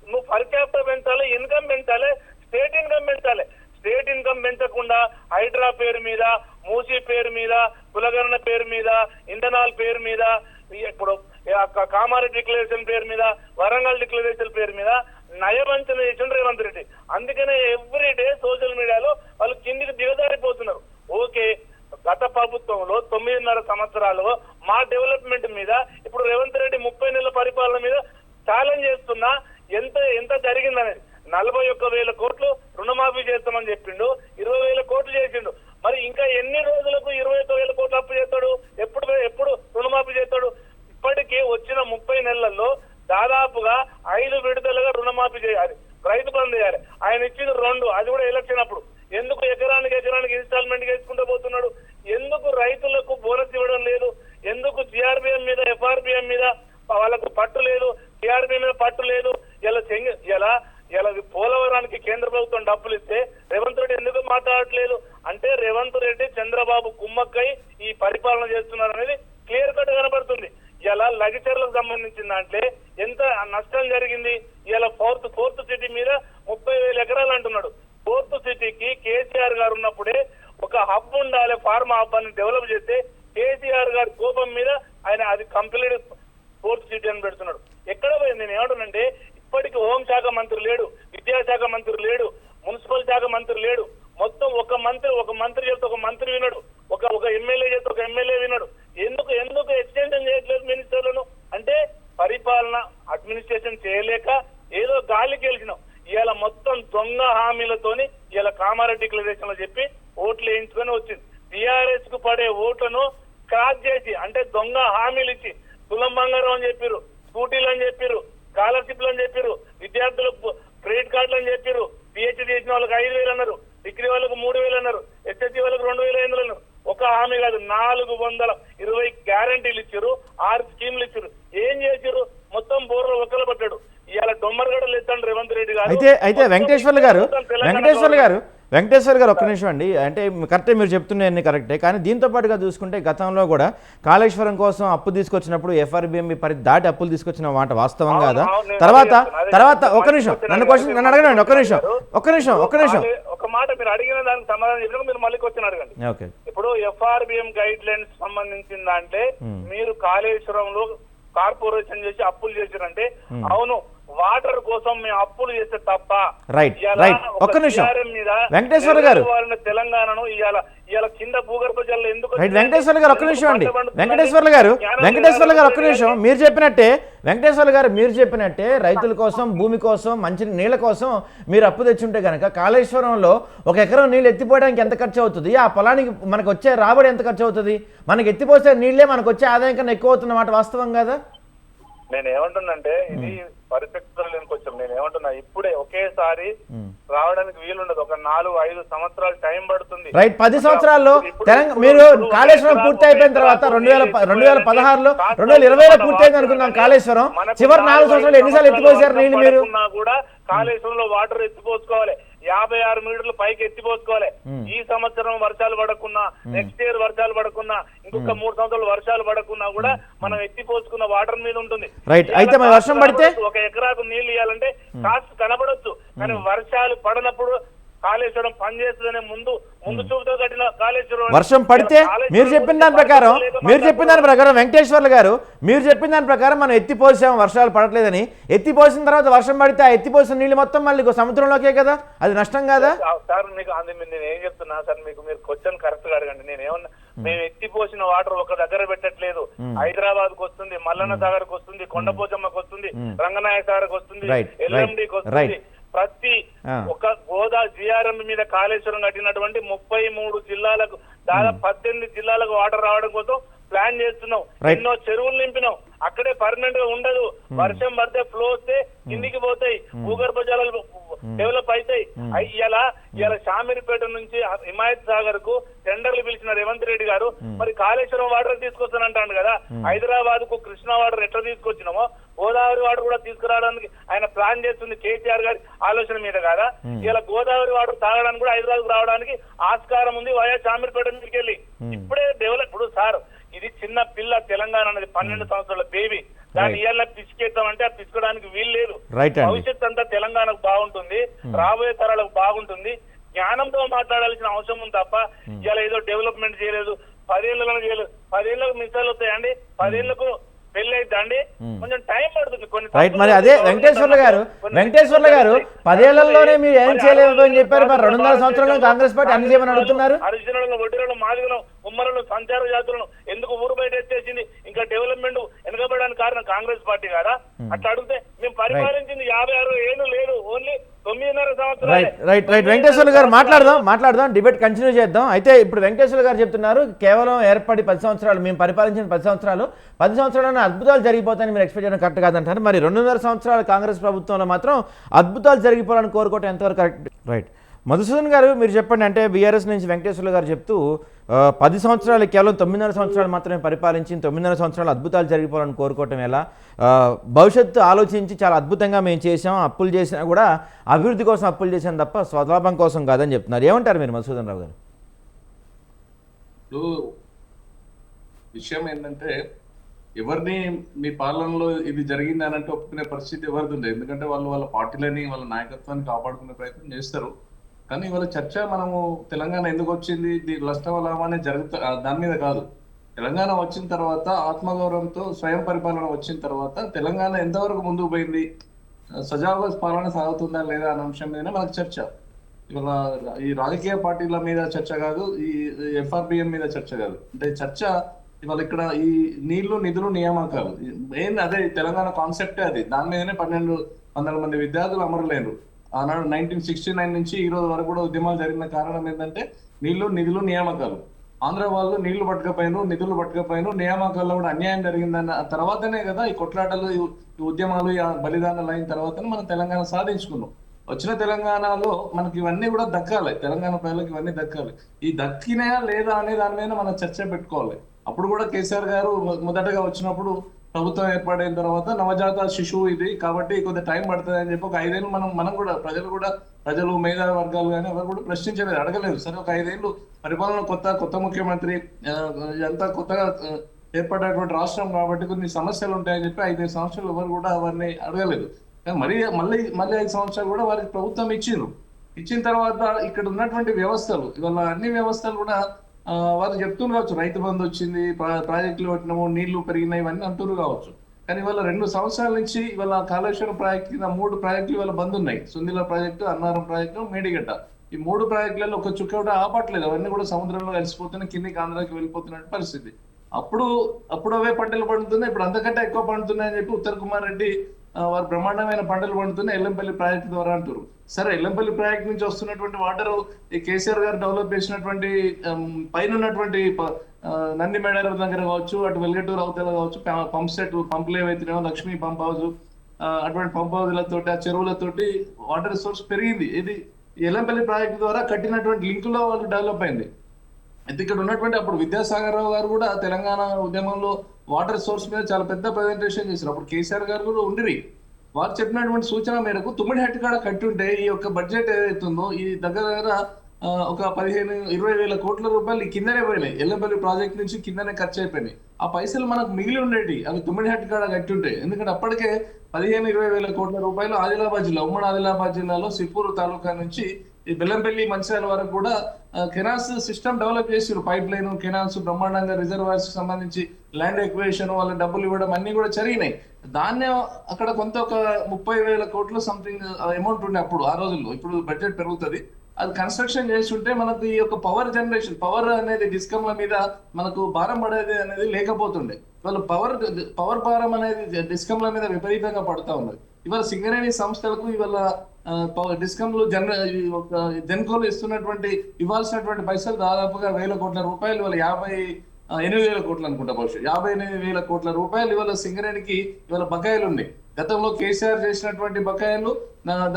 నువ్వు పర్ క్యాపిటా పెంచాలి, ఇన్కమ్ పెంచాలి, స్టేట్ ఇన్కమ్ పెంచాలి. స్టేట్ ఇన్కమ్ పెంచకుండా హైడ్రా పేరు మీద, మూసీ పేరు మీద, కులగణన పేరు మీద, ఇంధనాల పేరు మీద, ఇప్పుడు కామారెడ్డి డిక్లరేషన్ పేరు మీద, వరంగల్ డిక్లరేషన్ పేరు మీద నయవంచన చేసిండు రేవంత్ రెడ్డి. అందుకనే ఎవ్రీ డే సోషల్ మీడియాలో వాళ్ళు కిందికి దిగజారిపోతున్నారు. ఓకే, గత ప్రభుత్వంలో 9.5 సంవత్సరాలు మా డెవలప్మెంట్ మీద ఇప్పుడు రేవంత్ రెడ్డి 30 నెలల పరిపాలన మీద ఛాలెంజ్ చేస్తున్నా ఎంత జరిగిందనేది. 41,000 కోట్లు రుణమాఫీ చేస్తామని చెప్పిండు, 20,000 కోట్లు చేసిండు. మరి ఇంకా ఎన్ని రోజులకు 21,000 కోట్లు అప్పు చేస్తాడు? ఎప్పుడు రుణమాఫీ చేస్తాడు? ఇప్పటికీ వచ్చిన 30 నెలల్లో దాదాపుగా 5 విడతలుగా రుణమాఫీ చేయాలి, రైతు బంధు చేయాలి. ఆయన ఇచ్చింది 2, అది కూడా ఎలక్షన్ అప్పుడు. ఎందుకు ఎకరానికి ఇన్స్టాల్మెంట్ చేసుకుంటూ పోతున్నాడు? ఎందుకు రైతులకు బోనస్ ఇవ్వడం లేదు? ఎందుకు జిఆర్బిఎం మీద, ఎఫ్ఆర్బిఎం మీద వాళ్ళకు పట్టు లేదు, టిఆర్బిఎం మీద పట్టు లేదు? ఇలా పోలవరానికి కేంద్ర ప్రభుత్వం డబ్బులు ఇస్తే రేవంత్ రెడ్డి ఎందుకు మాట్లాడట్లేదు? అంటే రేవంత్ రెడ్డి చంద్రబాబు కుమ్మక్కై ఈ పరిపాలన చేస్తున్నారు అనేది క్లియర్ కట్ కనబడుతుంది. ఇలా లగిచర్లకు సంబంధించిన దాంట్లో ఎంత నష్టం జరిగింది? ఇలా ఫోర్త్ సిటీ మీద 30,000 ఎకరాలు అంటున్నాడు. ఫోర్త్ సిటీకి కేసీఆర్ గారు ఉన్నప్పుడే ఒక హబ్ ఉండాలి, ఫార్మా హబ్ అని డెవలప్ చేస్తే కేసీఆర్ గారి కోపం మీద ఆయన అది కంప్లీట్ ఫోర్త్ సిటీ అని పెడుతున్నాడు. ఎక్కడ పోయింది? నేను ఏమంటానంటే ఇప్పటికి హోంశాఖ మంత్రి లేడు, విద్యాశాఖ మంత్రి లేడు, మున్సిపల్ శాఖ మంత్రి లేడు. మొత్తం ఒక మంత్రి చేస్తే ఒక మంత్రి వినడు, ఒక ఎమ్మెల్యే చేస్తే ఒక ఎమ్మెల్యే వినడు. ఎందుకు ఎక్స్టెన్షన్ చేయట్లేదు మినిస్టర్లను? అంటే పరిపాలన అడ్మినిస్ట్రేషన్ చేయలేక ఏదో గాలికి గెలిచినాం. ఇవాళ మొత్తం దొంగ హామీలతోని ఇలా కామారెడ్డి డిక్లరేషన్ లో చెప్పి ఓట్లు వేయించుకొని వచ్చింది. టిఆర్ఎస్ కు పడే ఓట్లను క్రాస్ చేసి, అంటే దొంగ హామీలు ఇచ్చి, తులం బంగారం అని చెప్పారు, స్కూటీలు అని చెప్పారు, స్కాలర్షిప్లు అని చెప్పారు, విద్యార్థులకు క్రెడిట్ కార్డులు అని చెప్పారు, పిహెచ్డీ చేసిన వాళ్ళకి 5,000 అన్నారు, డిగ్రీ వాళ్ళకు 3,000 అన్నారు, ఎస్ఎస్సీ వాళ్ళకు 2,500 అన్నారు. ఒక హామీ కాదు, 420 గ్యారంటీలు ఇచ్చారు, 6 స్కీములు ఇచ్చారు. ఏం చేశారు? మొత్తం బోర్లో ఒక్కలు పట్టాడు. ఇవాళ డొమ్మరగడలు ఎత్తాడు రేవంత్ రెడ్డి గారు. అయితే వెంకటేశ్వర్లు గారు ఒక్క నిమిషం అండి. అంటే కరెక్టే, మీరు చెప్తున్నాయన్నీ కరెక్టే. కానీ దీంతో పాటుగా చూసుకుంటే గతంలో కూడా కాళేశ్వరం కోసం అప్పు తీసుకొచ్చినప్పుడు ఎఫ్ఆర్బిఎం పరిధి దాటి అప్పులు తీసుకొచ్చిన మాట వాస్తవం కాదా? తర్వాత ఒక నిమిషం నన్ను అడగండి. ఒక్క నిమిషం ఒక మాట మీరు అడిగిన దానికి సమాధానం చెప్పిన మీరు మళ్ళీ క్వశ్చన్ అడగండి. ఓకే, ఇప్పుడు ఎఫ్ఆర్బిఎం గైడ్ లైన్స్ సంబంధించిన దాంట్లో మీరు కాళేశ్వరంలో కార్పొరేషన్ చేసి అప్పులు చేశారంటే అవును, వాటర్ కోసం మేము అప్పులు చేస్తే తప్ప. రైట్. ఒక్క నిమిషం వెంకటేశ్వర గారు, తెలంగాణను ఇవాళ కింద భూగర్భ జలాలు ఎందుకు? వెంకటేశ్వర్లు గారు ఒక్క నిమిషం అండి. వెంకటేశ్వర్లు గారు ఒక్క నిమిషం. మీరు చెప్పినట్టే రైతుల కోసం, భూమి కోసం, మంచి నీళ్ళ కోసం మీరు అప్పు తెచ్చుంటే కనుక కాళేశ్వరంలో 1 ఎకరం నీళ్ళు ఎత్తిపోయడానికి ఎంత ఖర్చు అవుతుంది? ఆ పొలానికి మనకు వచ్చే రాబడి ఎంత ఖర్చు అవుతుంది? మనకి ఎత్తిపోసే నీళ్లే మనకు వచ్చే ఆదాయం కన్నా ఎక్కువ అవుతున్నమాట వాస్తవం కదా? నేను ఏమంటున్నానంటే ఇది పరిస్థితులు లేని కొంచెం నేను ఏమంటున్నా, ఇప్పుడే ఒకేసారి రావడానికి వీలుండదు. ఒక 4-5 సంవత్సరాలు టైం పడుతుంది. రైట్. 10 సంవత్సరాల్లో మీరు కాళేశ్వరం పూర్తి అయిపోయిన తర్వాత 2016లో 2020లో పూర్తి అయింది అనుకున్నాం కాళేశ్వరం. చివరి 4 సంవత్సరాలు ఎన్నిసార్లు ఎత్తిపోసారు నీళ్ళు మీరు? కూడా కాళేశ్వరంలో వాటర్ ఎత్తిపోసుకోవాలి, 56 మీటర్లు పైకి ఎత్తిపోసుకోవాలి. ఈ సంవత్సరం వర్షాలు పడకున్నా, నెక్స్ట్ ఇయర్ వర్షాలు పడకున్నా, ఇంకొక 3 సంవత్సరాలు వర్షాలు పడకున్నా కూడా మనం ఎత్తిపోసుకున్న వాటర్ మీద ఉంటుంది. రైట్. అయితే వర్షం పడితే 1 ఎకరాకు నీళ్లు ఇవ్వాలంటే కాస్ట్ కనబడొచ్చు, కానీ వర్షాలు పడినప్పుడు కాళేశ్వరం పనిచేస్తుందనే ముందు చూపుతో కట్టిన కాళేశ్వరం వర్షం పడితే మీరు చెప్పిన దాని ప్రకారం వెంకటేశ్వర్లు గారు మీరు చెప్పిన దాని ప్రకారం మనం ఎత్తిపోసాం, వర్షాలు పడట్లేదని. ఎత్తిపోసిన తర్వాత వర్షం పడితే ఆ ఎత్తిపోసిన నీళ్ళు మొత్తం మళ్ళీ సముద్రంలోకే కదా, అది నష్టం కాదా? సార్ మీకు నేను ఏం చెప్తున్నా సార్, మీరు క్వశ్చన్ కరెక్ట్ గా అడగండి. నేనేమన్నా మేము ఎత్తిపోసిన వాటర్ ఒక దగ్గర పెట్టట్లేదు. హైదరాబాద్ కు వస్తుంది, మల్లన్న సాగర్ కు వస్తుంది, కొండపోచమ్మకు వస్తుంది, రంగనాయ సాగర్ కు వస్తుంది, ఎల్ఎండికి వస్తుంది. ప్రతి ఒక జిఆర్ఎం మీద కాళేశ్వరం కట్టినటువంటి 33 జిల్లాలకు, దాదాపు 18 జిల్లాలకు వాటర్ రావడం కోసం ప్లాన్ చేస్తున్నాం. ఎన్నో చెరువులు నింపినాం, అక్కడే పర్మనెంట్ గా ఉండదు. వర్షం పడితే ఫ్లో వస్తే కిందికి పోతాయి, భూగర్భ జలాలు డెవలప్ అవుతాయి. ఇలా షామీర్పేట నుంచి హిమాయత్ సాగర్ కు టెండర్లు పిలిచిన రేవంత్ రెడ్డి గారు మరి కాళేశ్వరం వాటర్ తీసుకొస్తానంటాడు కదా. హైదరాబాద్ కు కృష్ణా వాటర్ ఎట్లా తీసుకొచ్చినామో గోదావరి వాటర్ కూడా తీసుకురావడానికి ఆయన ప్లాన్ చేస్తుంది కేసీఆర్ గారి ఆలోచన మీద కదా. ఇలా గోదావరి వాటర్ తాగడానికి కూడా హైదరాబాద్ రావడానికి ఆస్కారం ఉంది వయా షామీర్పేట మీదకి వెళ్ళి. ఇప్పుడే డెవలప్. ఇప్పుడు సార్ ఇది చిన్న పిల్ల, తెలంగాణ అనేది 12 సంవత్సరాల బేబీ. దాన్ని ఇవాళ పిసికేద్దామంటే అది పిసుకోవడానికి వీలు లేదు. భవిష్యత్ అంతా తెలంగాణకు బాగుంటుంది, రాబోయే తరాలకు బాగుంటుంది. జ్ఞానంతో మాట్లాడాల్సిన అవసరం ఉంది తప్ప ఇలా ఏదో డెవలప్మెంట్ చేయలేదు, 10 ఏళ్ళలో చేయలేదు. 10 ఏళ్ళకు మిసాలు వస్తాయండి. 10 ఏళ్లకు పెళ్లి అయిద్దండి కొంచెం టైం పడుతుంది కొన్ని రైట్. మరి అదే వెంకటేశ్వర్లు గారు 10 ఏళ్లలోనే మీరు ఏం చేయలేదు అని చెప్పారు. మరి 2.5 సంవత్సరాలు కాంగ్రెస్ పార్టీ అన్ని చేయమని అడుగుతున్నారు. హరిజనులను వడ్డీలను మాదిగలను ఉమ్మరులను సంచార జాతులను ఎందుకు ఊరు బయట ఎత్తేసింది? ఇంకా డెవలప్మెంట్ వెనకబడడానికి కారణం కాంగ్రెస్ పార్టీ కదా. అట్లా అడిగితే మేము పరిపాలించింది 56 ఏళ్ళు లేదు, ఓన్లీ 9.5 సంవత్సరాలు. రైట్. వెంకటేశ్వర్లు గారు మాట్లాడదాం, డిబేట్ కంటిన్యూ చేద్దాం. అయితే ఇప్పుడు వెంకటేశ్వర్లు గారు చెప్తున్నారు కేవలం ఏర్పడి 10 సంవత్సరాలు, మేము పరిపాలించిన 10 సంవత్సరాలు అద్భుతాలు జరిగిపోతాయని మీరు ఎక్స్పెక్ట్ చేయడం కరెక్ట్ కాదంటారు. మరి 2.5 సంవత్సరాల కాంగ్రెస్ ప్రభుత్వంలో మాత్రం అద్భుతాలు జరిగిపోవాలని కోరుకోవటం ఎంతవరకు కరెక్ట్? రైట్. మధుసూదన్ గారు మీరు చెప్పండి. అంటే బీఆర్ఎస్ నుంచి వెంకటేశ్వర్లు గారు చెప్తూ 10 సంవత్సరాలు కేవలం 9.5 సంవత్సరాలు మాత్రమే పరిపాలించి 9.5 సంవత్సరాలు అద్భుతాలు జరిగిపోవాలని కోరుకోవటం ఎలా? భవిష్యత్తు ఆలోచించి చాలా అద్భుతంగా మేము చేసాం, అప్పులు చేసినా కూడా అభివృద్ధి కోసం అప్పులు చేసాం తప్ప స్వలాభం కోసం కాదని చెప్తున్నారు. ఏమంటారు మీరు మధుసూదన్ రావు గారు? ఇప్పుడు విషయం ఏంటంటే ఎవరిని మీ పాలనలో ఇది జరిగింది అని అంటే ఒప్పుకునే పరిస్థితి ఎవరిది ఉండదు. ఎందుకంటే వాళ్ళు వాళ్ళ పార్టీలని వాళ్ళ నాయకత్వాన్ని కాపాడుకునే ప్రయత్నం చేస్తారు. కానీ ఇవాళ చర్చ మనము తెలంగాణ ఎందుకు వచ్చింది, దీని నష్టం అనేది జరుగుతా దాని మీద కాదు. తెలంగాణ వచ్చిన తర్వాత ఆత్మగౌరవంతో స్వయం పరిపాలన వచ్చిన తర్వాత తెలంగాణ ఎంతవరకు ముందుకు పోయింది, సజావుగా పాలన సాగుతుందా లేదా అనే అంశం మీద మనకు చర్చ. ఇవాళ ఈ రాజకీయ పార్టీల మీద చర్చ కాదు, ఈ FRBM మీద చర్చ కాదు. అంటే చర్చ ఇవాళ ఇక్కడ ఈ నీళ్లు నిధులు నియామకాలు మెయిన్ అదే తెలంగాణ కాన్సెప్టే అది. దాని మీదనే 12 మంది విద్యార్థులు అమరులేరు. ఆనాడు 1969 నుంచి ఈ రోజు వరకు కూడా ఉద్యమాలు జరిగిన కారణం ఏంటంటే నీళ్లు నిధులు నియామకాలు. ఆంధ్ర వాళ్ళు నీళ్లు పట్టుకపోయిను, నిధులు పట్టుకపోయిను, నియామకాల్లో కూడా అన్యాయం జరిగిందన్న తర్వాతనే కదా ఈ కొట్లాటలు, ఈ ఉద్యమాలు, ఈ బలిదానాలు అయిన తర్వాతనే మనం తెలంగాణ సాధించుకున్నాం. వచ్చిన తెలంగాణలో మనకి ఇవన్నీ కూడా దక్కాలి, తెలంగాణ ప్రజలకు ఇవన్నీ దక్కాలి. ఈ దక్కినాయా లేదా అనే దాని మీద మనం చర్చ పెట్టుకోవాలి. అప్పుడు కూడా కేసీఆర్ గారు మొదటగా వచ్చినప్పుడు ప్రభుత్వం ఏర్పాటైన తర్వాత నవజాత శిశువు ఇది కాబట్టి కొంత టైం పడుతుంది అని చెప్పి ఒక 5 ఏళ్ళు మనం కూడా ప్రజలు మేధావి వర్గాలు కానీ ఎవరు కూడా ప్రశ్నించలేదు, అడగలేదు. సరే ఒక 5 ఏళ్ళు పరిపాలన కొత్త ముఖ్యమంత్రి అంతా కొత్తగా ఏర్పడినటువంటి రాష్ట్రం కాబట్టి కొన్ని సమస్యలు ఉంటాయని చెప్పి 5 సంవత్సరాలు ఎవరు కూడా అవన్నీ అడగలేదు. కానీ మళ్ళీ 5 సంవత్సరాలు కూడా వారికి ప్రభుత్వం ఇచ్చిన తర్వాత ఇక్కడ ఉన్నటువంటి వ్యవస్థలు ఇవాళ అన్ని వ్యవస్థలు కూడా వాళ్ళు చెప్తున్నారు కావచ్చు, రైతు బంధు వచ్చింది, ప్రాజెక్టులు పెట్టినాము, నీళ్లు పెరిగినాయి, ఇవన్నీ అంటున్నారు కావచ్చు. కానీ ఇవాళ 2 సంవత్సరాల నుంచి ఇవాళ కాళేశ్వరం ప్రాజెక్టు కింద 3 ప్రాజెక్టులు ఇవాళ బంద్ ఉన్నాయి. Sundilla project, Annaram project, Medigadda. ఈ 3 ప్రాజెక్టులలో ఒక చుక్క కూడా ఆపట్లేదు. అవన్నీ కూడా సముద్రంలో కలిసిపోతున్నాయి, కిందికి ఆంధ్రాకి వెళ్ళిపోతున్న పరిస్థితి. అప్పుడు అవే పంటలు పండుతున్నాయి, ఇప్పుడు అంతకంటే ఎక్కువ పండుతున్నాయి అని చెప్పి ఉత్తర్ కుమార్ రెడ్డి వారు బ్రహ్మాండమైన పంటలు పండుతున్నాయి ఎల్లంపల్లి ప్రాజెక్టు ద్వారా అంటారు. సరే, ఎల్లంపల్లి ప్రాజెక్ట్ నుంచి వస్తున్నటువంటి వాటర్ ఈ కేసీఆర్ గారు డెవలప్ చేసినటువంటి పైన ఉన్నటువంటి నంది మేడారం దగ్గర కావచ్చు, అటు వెల్గటూరు అవతల కావచ్చు, పంప్ సెట్ పంపులు ఏవైతున్నాయో లక్ష్మీ పంప్ హౌస్, అటువంటి పంప్ హౌస్లతో ఆ చెరువులతోటి వాటర్ సోర్స్ పెరిగింది. ఇది ఎల్లంపల్లి ప్రాజెక్టు ద్వారా కట్టినటువంటి లింక్ లో వాళ్ళు డెవలప్ అయింది. అయితే ఇక్కడ ఉన్నటువంటి అప్పుడు విద్యాసాగర్ రావు గారు కూడా తెలంగాణ ఉద్యమంలో వాటర్ సోర్స్ మీద చాలా పెద్ద ప్రజెంటేషన్ చేశారు. అప్పుడు కేసీఆర్ గారు కూడా ఉండిరి. వారు చెప్పినటువంటి సూచన మేరకు తుమ్మిడిహట్టు కాడ కట్టుంటే ఈ యొక్క బడ్జెట్ ఏదైతుందో ఈ దగ్గర ఒక 15-20 వేల కోట్ల రూపాయలు కిందనే పోయినాయి. ఎల్లంపల్లి ప్రాజెక్ట్ నుంచి కిందనే ఖర్చు అయిపోయినాయి. ఆ పైసలు మనకు మిగిలి ఉండేవి అవి తుమ్మిడిహట్టు కాడ కట్టుంటాయి. ఎందుకంటే అప్పటికే 15-20 వేల కోట్ల రూపాయలు ఆదిలాబాద్ జిల్లా, ఉమ్మడి ఆదిలాబాద్ జిల్లాలో సిప్పూరు తాలూకా నుంచి ఈ బెల్లంపల్లి మంచిర్యాల వరకు కూడా కెనాల్స్ సిస్టమ్ డెవలప్ చేసారు. పైప్ లైన్, కెనాల్స్, బ్రహ్మాండంగా రిజర్వాయర్స్ సంబంధించి ల్యాండ్ ఎక్వేషన్, వాళ్ళ డబ్బులు ఇవ్వడం అన్ని కూడా జరిగినాయి. దాన్నే అక్కడ కొంత ఒక 30 వేల కోట్లు సంథింగ్ అమౌంట్ ఉండే అప్పుడు ఆ రోజుల్లో. ఇప్పుడు బడ్జెట్ పెరుగుతుంది. అది కన్స్ట్రక్షన్ చేస్తుంటే మనకు ఈ యొక్క పవర్ అనేది డిస్కమ్ల మీద మనకు భారం పడేది అనేది లేకపోతుండే. వాళ్ళు పవర్ భారం అనేది డిస్కమ్ల మీద విపరీతంగా పడుతూ ఉన్నది. ఇవాళ సింగరేణి సంస్థలకు ఇవాళ డిస్కమ్లు జెన్కోలు ఇస్తున్నటువంటి ఇవ్వాల్సినటువంటి పైసలు దాదాపుగా 1,000 కోట్ల రూపాయలు, ఇవాళ 58,000 కోట్లు అనుకుంటా, బహుశా 58,000 కోట్ల రూపాయలు ఇవాళ సింగరేణికి ఇవాళ బకాయిలు ఉన్నాయి. గతంలో కేసీఆర్ చేసినటువంటి బకాయిలు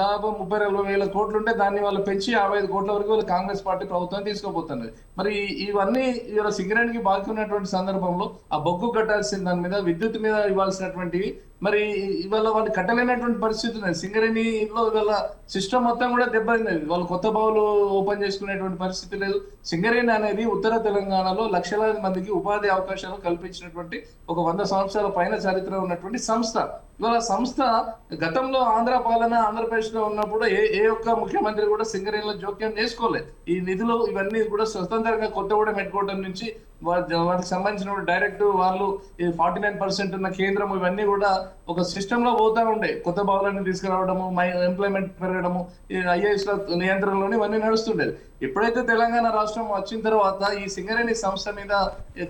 దాదాపు 30-40 కోట్లు ఉంటే దాన్ని వాళ్ళు పెంచి 55 కోట్ల వరకు వాళ్ళు కాంగ్రెస్ పార్టీ ప్రభుత్వం తీసుకోబోతున్నది. మరి ఇవన్నీ ఇవాళ సింగరేణికి బాకీ ఉన్నటువంటి సందర్భంలో ఆ బొగ్గు కట్టాల్సిన దాని మీద, విద్యుత్ మీద ఇవ్వాల్సినటువంటివి మరి ఇవాళ వాళ్ళు కట్టలేనటువంటి పరిస్థితి ఉన్నది. సింగరేణిలో ఇవాళ సిస్టమ్ మొత్తం కూడా దెబ్బతిన్నది. వాళ్ళు కొత్త బావులు ఓపెన్ చేసుకునేటువంటి పరిస్థితి లేదు. సింగరేణి అనేది ఉత్తర తెలంగాణలో లక్షలాది మందికి ఉపాధి అవకాశాలు కల్పించినటువంటి ఒక 100 సంవత్సరాల పైన చరిత్ర ఉన్నటువంటి సంస్థ. ఇవాళ సంస్థ గతంలో ఆంధ్ర పాలన ఆంధ్రప్రదేశ్ లో ఉన్నప్పుడు ఏ ఒక్క ముఖ్యమంత్రి కూడా సింగరేణిలో జోక్యం చేసుకోలేదు. ఈ నిధులు ఇవన్నీ కూడా స్వతంత్రంగా కొత్తగూడెం హెడ్ క్వార్టర్ నుంచి వాటికి సంబంధించిన డైరెక్ట్ వాళ్ళు 49% ఉన్న కేంద్రం ఇవన్నీ కూడా ఒక సిస్టమ్ లో పోతా ఉండే. కొత్త బావులన్నీ తీసుకురావడము, ఎంప్లాయ్మెంట్ పెరగడము, ఐఏఎస్ నియంత్రణలోనే ఇవన్నీ నడుస్తుండేది. ఎప్పుడైతే తెలంగాణ రాష్ట్రం వచ్చిన తర్వాత ఈ సింగరేణి సంస్థ మీద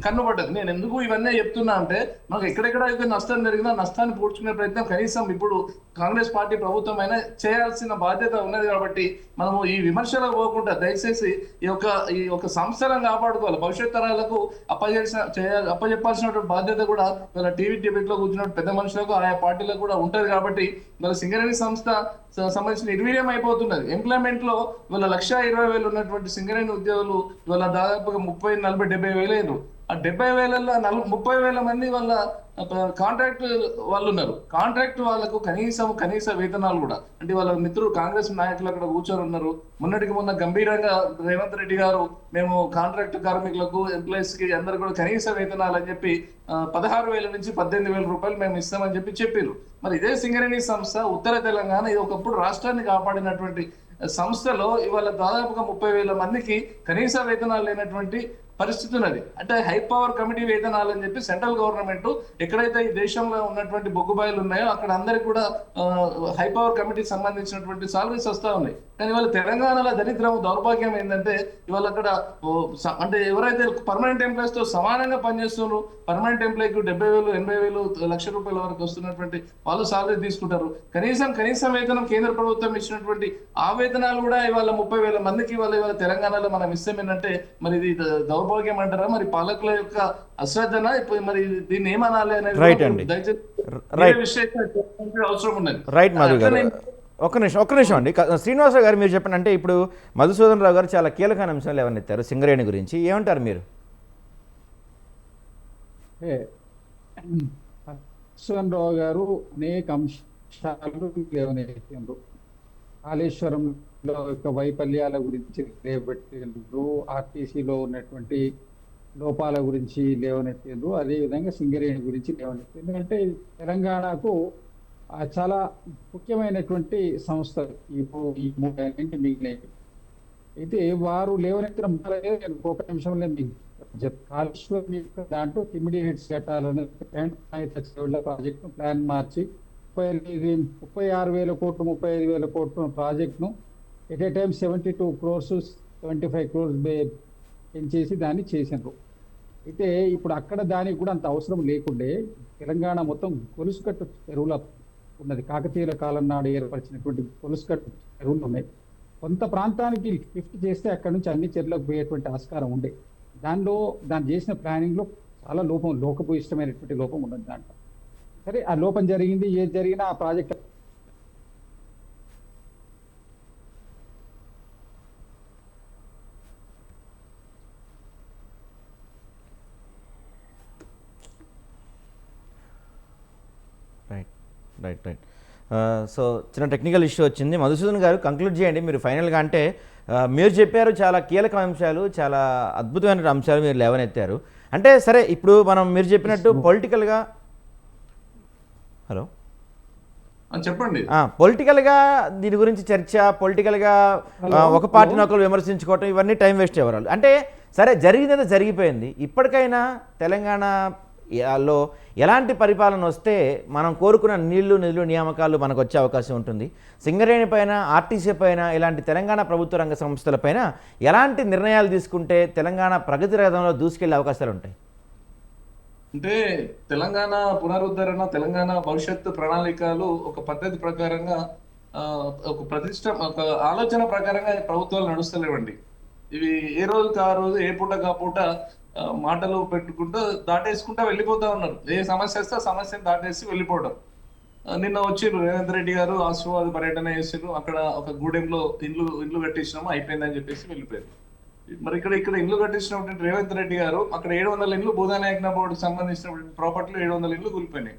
కన్ను పడ్డది. నేను ఎందుకు ఇవన్నీ చెప్తున్నా అంటే, మనకు ఎక్కడెక్కడ అయితే నష్టం జరిగినా నష్టాన్ని పూడ్చుకునే ప్రయత్నం కనీసం ఇప్పుడు కాంగ్రెస్ పార్టీ ప్రభుత్వం అయినా చేయాల్సిన బాధ్యత ఉన్నది. కాబట్టి మనము ఈ విమర్శలకు పోకుండా దయచేసి ఈ యొక్క సంస్థలను కాపాడుకోవాలి. భవిష్యత్ తరాలకు అప్పచెప్పాల్సినటువంటి బాధ్యత కూడా వాళ్ళ టీవీ డిబేట్ లో కూర్చున్న పెద్ద మనుషులకు ఆయా పార్టీలకు కూడా ఉంటది. కాబట్టి వాళ్ళ సింగరేణి సంస్థ సంబంధించిన నిర్వీర్యం అయిపోతున్నది. ఎంప్లాయ్మెంట్ లో వాళ్ళ 1,20,000 ఉన్నటువంటి సింగరేణి ఉద్యోగులు ఇవాళ దాదాపుగా 30, 40, 70 వేలు. ఆ 70,000లో 30,000 మంది వాళ్ళ కాంట్రాక్ట్ వాళ్ళు ఉన్నారు. కాంట్రాక్ట్ వాళ్ళకు కనీస వేతనాలు కూడా అంటే వాళ్ళ మిత్రులు కాంగ్రెస్ నాయకులు అక్కడ కూర్చొని ఉన్నారు. మొన్నటికి మొన్న గంభీరంగా రేవంత్ రెడ్డి గారు మేము కాంట్రాక్ట్ కార్మికులకు ఎంప్లాయీస్ కి అందరు కూడా కనీస వేతనాలు అని చెప్పి 16,000 నుంచి 18,000 రూపాయలు మేము ఇస్తామని చెప్పారు. మరి ఇదే సింగరేణి సంస్థ ఉత్తర తెలంగాణ ఇది ఒకప్పుడు రాష్ట్రాన్ని కాపాడినటువంటి సంస్థలో ఇవాళ దాదాపుగా 30,000 మందికి కనీస వేతనాలు లేనటువంటి పరిస్థితి ఉన్నది. అంటే హై పవర్ కమిటీ వేతనాలు అని చెప్పి సెంట్రల్ గవర్నమెంట్ ఎక్కడైతే ఈ దేశంలో ఉన్నటువంటి బొగ్గుబాయిలు ఉన్నాయో అక్కడ అందరికి కూడా హై పవర్ కమిటీకి సంబంధించినటువంటి సాలరీస్ వస్తా ఉన్నాయి. కానీ ఇవాళ తెలంగాణలో దరిద్రం దౌర్భాగ్యం ఏంటంటే ఇవాళ అక్కడ అంటే ఎవరైతే పర్మనెంట్ ఎంప్లాయీస్ తో సమానంగా పనిచేస్తున్నారు, పర్మనెంట్ ఎంప్లాయీకి 70,000, 80,000, ₹1,00,000 వరకు వస్తున్నటువంటి వాళ్ళు సాలరీ తీసుకుంటారు. కనీస వేతనం కేంద్ర ప్రభుత్వం ఇచ్చినటువంటి ఆ వేతనాలు కూడా ఇవాళ 30,000 మందికి ఇవాళ తెలంగాణలో మనం ఇస్తాం. ఏంటంటే మరి ఇది దౌర్భాగ్యం అంటారా, మరి పాలకుల యొక్క అశ్రద్ధన, మరి దీన్ని ఏమనాలి అనేది దయచేసి అవసరం ఉన్నది. రైట్ మధు గారు, ఒక్క నిమిషం అండి. శ్రీనివాసరావు గారు మీరు చెప్పండి. అంటే ఇప్పుడు మధుసూదన్ రావు గారు చాలా కీలకమైన అంశాలు ఎవరినెత్తారు సింగరేణి గురించి, ఏమంటారు మీరు? మధుసూదన్ రావు గారు అనేక అంశాలు లేవనెత్తిండ్రు. కాళేశ్వరంలో యొక్క వైఫల్యాల గురించి లేవనెత్తిండ్రు, ఆర్టీసీలో ఉన్నటువంటి లోపాల గురించి లేవనెత్తిండ్రు, అదేవిధంగా సింగరేణి గురించి లేవనెత్తిండ్రు. అంటే తెలంగాణకు చాలా ముఖ్యమైనటువంటి సంస్థ ఇప్పుడు ఈ 3 మిగిలినవి. అయితే వారు లేవనెత్తిన ఒక నిమిషంలో కాళేశ్వరం యొక్క దాంట్లో ఇమ్మీడియట్ కట్టాలనే ప్రాజెక్టును ప్లాన్ మార్చి 36,000 కోట్లు 35,000 కోట్ల ప్రాజెక్టును at a time 72 crores 75 crores పెంచేసి దాన్ని చేసినారు. అయితే ఇప్పుడు అక్కడ దానికి కూడా అంత అవసరం లేకుండే తెలంగాణ మొత్తం గొలుసుకట్టు చెరువుల ఉన్నది. కాకతీయుల కాలం నాడు ఏర్పరిచినటువంటి గొలుసుకట్టు చెరువులు ఉన్నాయి. కొంత ప్రాంతానికి లిఫ్ట్ చేస్తే అక్కడ నుంచి అన్ని చెరువులకు పోయేటువంటి ఆస్కారం ఉండే. దాన్ని చేసిన ప్లానింగ్ లో చాలా లోపభూయిష్టమైనటువంటి లోపం ఉన్నది దాంట్లో. సరే, ఆ లోపం జరిగింది, ఏది జరిగినా ఆ ప్రాజెక్ట్ రైట్. సో చిన్న టెక్నికల్ ఇష్యూ వచ్చింది. మధుసూదన్ గారు కంక్లూడ్ చేయండి మీరు ఫైనల్గా. అంటే మీరు చెప్పారు చాలా కీలక అంశాలు, చాలా అద్భుతమైన అంశాలు మీరు లేవనెత్తారు. అంటే సరే, ఇప్పుడు మీరు చెప్పినట్టు పొలిటికల్గా హలో చెప్పండి, పొలిటికల్గా దీని గురించి చర్చ, పొలిటికల్గా ఒక పార్టీని ఒకరు విమర్శించుకోవటం, ఇవన్నీ టైం వేస్ట్ అవ్వరాలు. అంటే సరే, జరిగిందంతా జరిగిపోయింది. ఇప్పటికైనా తెలంగాణలో ఎలాంటి పరిపాలన వస్తే మనం కోరుకున్న నిధులు నియామకాలు మనకు వచ్చే అవకాశం ఉంటుంది? సింగరేణి పైన, ఆర్టీసీ పైన, ఇలాంటి తెలంగాణ ప్రభుత్వ రంగ సంస్థలపైన ఎలాంటి నిర్ణయాలు తీసుకుంటే తెలంగాణ ప్రగతి రథంలో దూసుకెళ్లే అవకాశాలు ఉంటాయి? అంటే తెలంగాణ పునరుద్ధరణ, తెలంగాణ భవిష్యత్తు ప్రణాళికలు ఒక పద్ధతి ప్రకారంగా ఒక ఆలోచన ప్రకారంగా ప్రభుత్వాలు నడుస్తలేవండి. ఇవి ఏ రోజుకి ఆ రోజు, ఏ పూట కా పూట మాటలు పెట్టుకుంటూ దాటేసుకుంటూ వెళ్ళిపోతా ఉన్నారు. ఏ సమస్య వస్తే ఆ సమస్యను దాటేసి వెళ్ళిపోవడం. నిన్న వచ్చిర్రు రేవంత్ రెడ్డి గారు ఆశీర్వాద పర్యటన చేసిర్రు. అక్కడ ఒక గూడెంలో ఇల్లు కట్టించినాము, అయిపోయిందని చెప్పేసి వెళ్ళిపోయారు. మరి ఇక్కడ ఇల్లు కట్టించినటువంటి రేవంత్ రెడ్డి గారు అక్కడ 700 ఇండ్లు భూదానాయకన బోర్డుకి సంబంధించినటువంటి ప్రాపర్టీలు 700 ఇండ్లు కూలిపోయినాయి.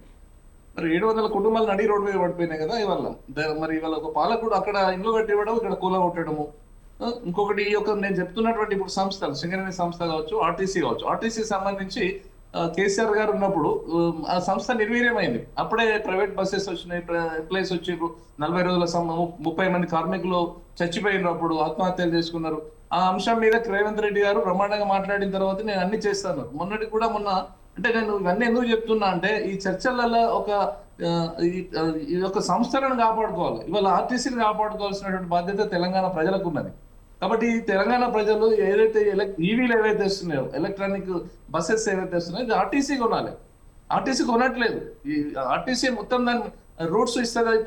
మరి 700 కుటుంబాలు నడి రోడ్డు మీద పడిపోయినాయి కదా ఇవాళ. మరి ఇవాళ ఒక పాలకుడు అక్కడ ఇల్లు కట్టి ఇవ్వడం, ఇక్కడ కూలగొట్టడము. ఇంకొకటి ఈ యొక్క నేను చెప్తున్నటువంటి ఇప్పుడు సంస్థలు, సింగరేణి సంస్థ కావచ్చు, ఆర్టీసీ కావచ్చు, ఆర్టీసీ సంబంధించి కేసీఆర్ గారు ఉన్నప్పుడు ఆ సంస్థ నిర్వీర్యమైంది. అప్పుడే ప్రైవేట్ బస్సెస్ వచ్చినాయి, ఎంప్లాయీస్ వచ్చిండ్రు, 40 రోజుల 30 మంది కార్మికులు చచ్చిపోయినారు, అప్పుడు ఆత్మహత్యలు చేసుకున్నారు. ఆ అంశం మీద రేవంత్ రెడ్డి గారు బ్రహ్మాండంగా మాట్లాడిన తర్వాత నేను అన్ని చేస్తాను. మొన్నటి కూడా అంటే నేను ఇవన్నీ ఎందుకు చెప్తున్నా అంటే ఈ చర్చలలో ఈ యొక్క సంస్థలను కాపాడుకోవాలి. ఇవాళ ఆర్టీసీని కాపాడుకోవాల్సినటువంటి బాధ్యత తెలంగాణ ప్రజలకు ఉన్నది. కాబట్టి తెలంగాణ ప్రజలు ఏదైతే ఈవీలు ఏవైతే వస్తున్నాయో, ఎలక్ట్రానిక్ బస్సెస్ ఏవైతే వస్తున్నాయో, ఇది ఆర్టీసీ కొనాలి. ఆర్టీసీ కొనట్లేదు. ఈ ఆర్టీసీ మొత్తం దాన్ని రూట్స్ ఇస్తుంది,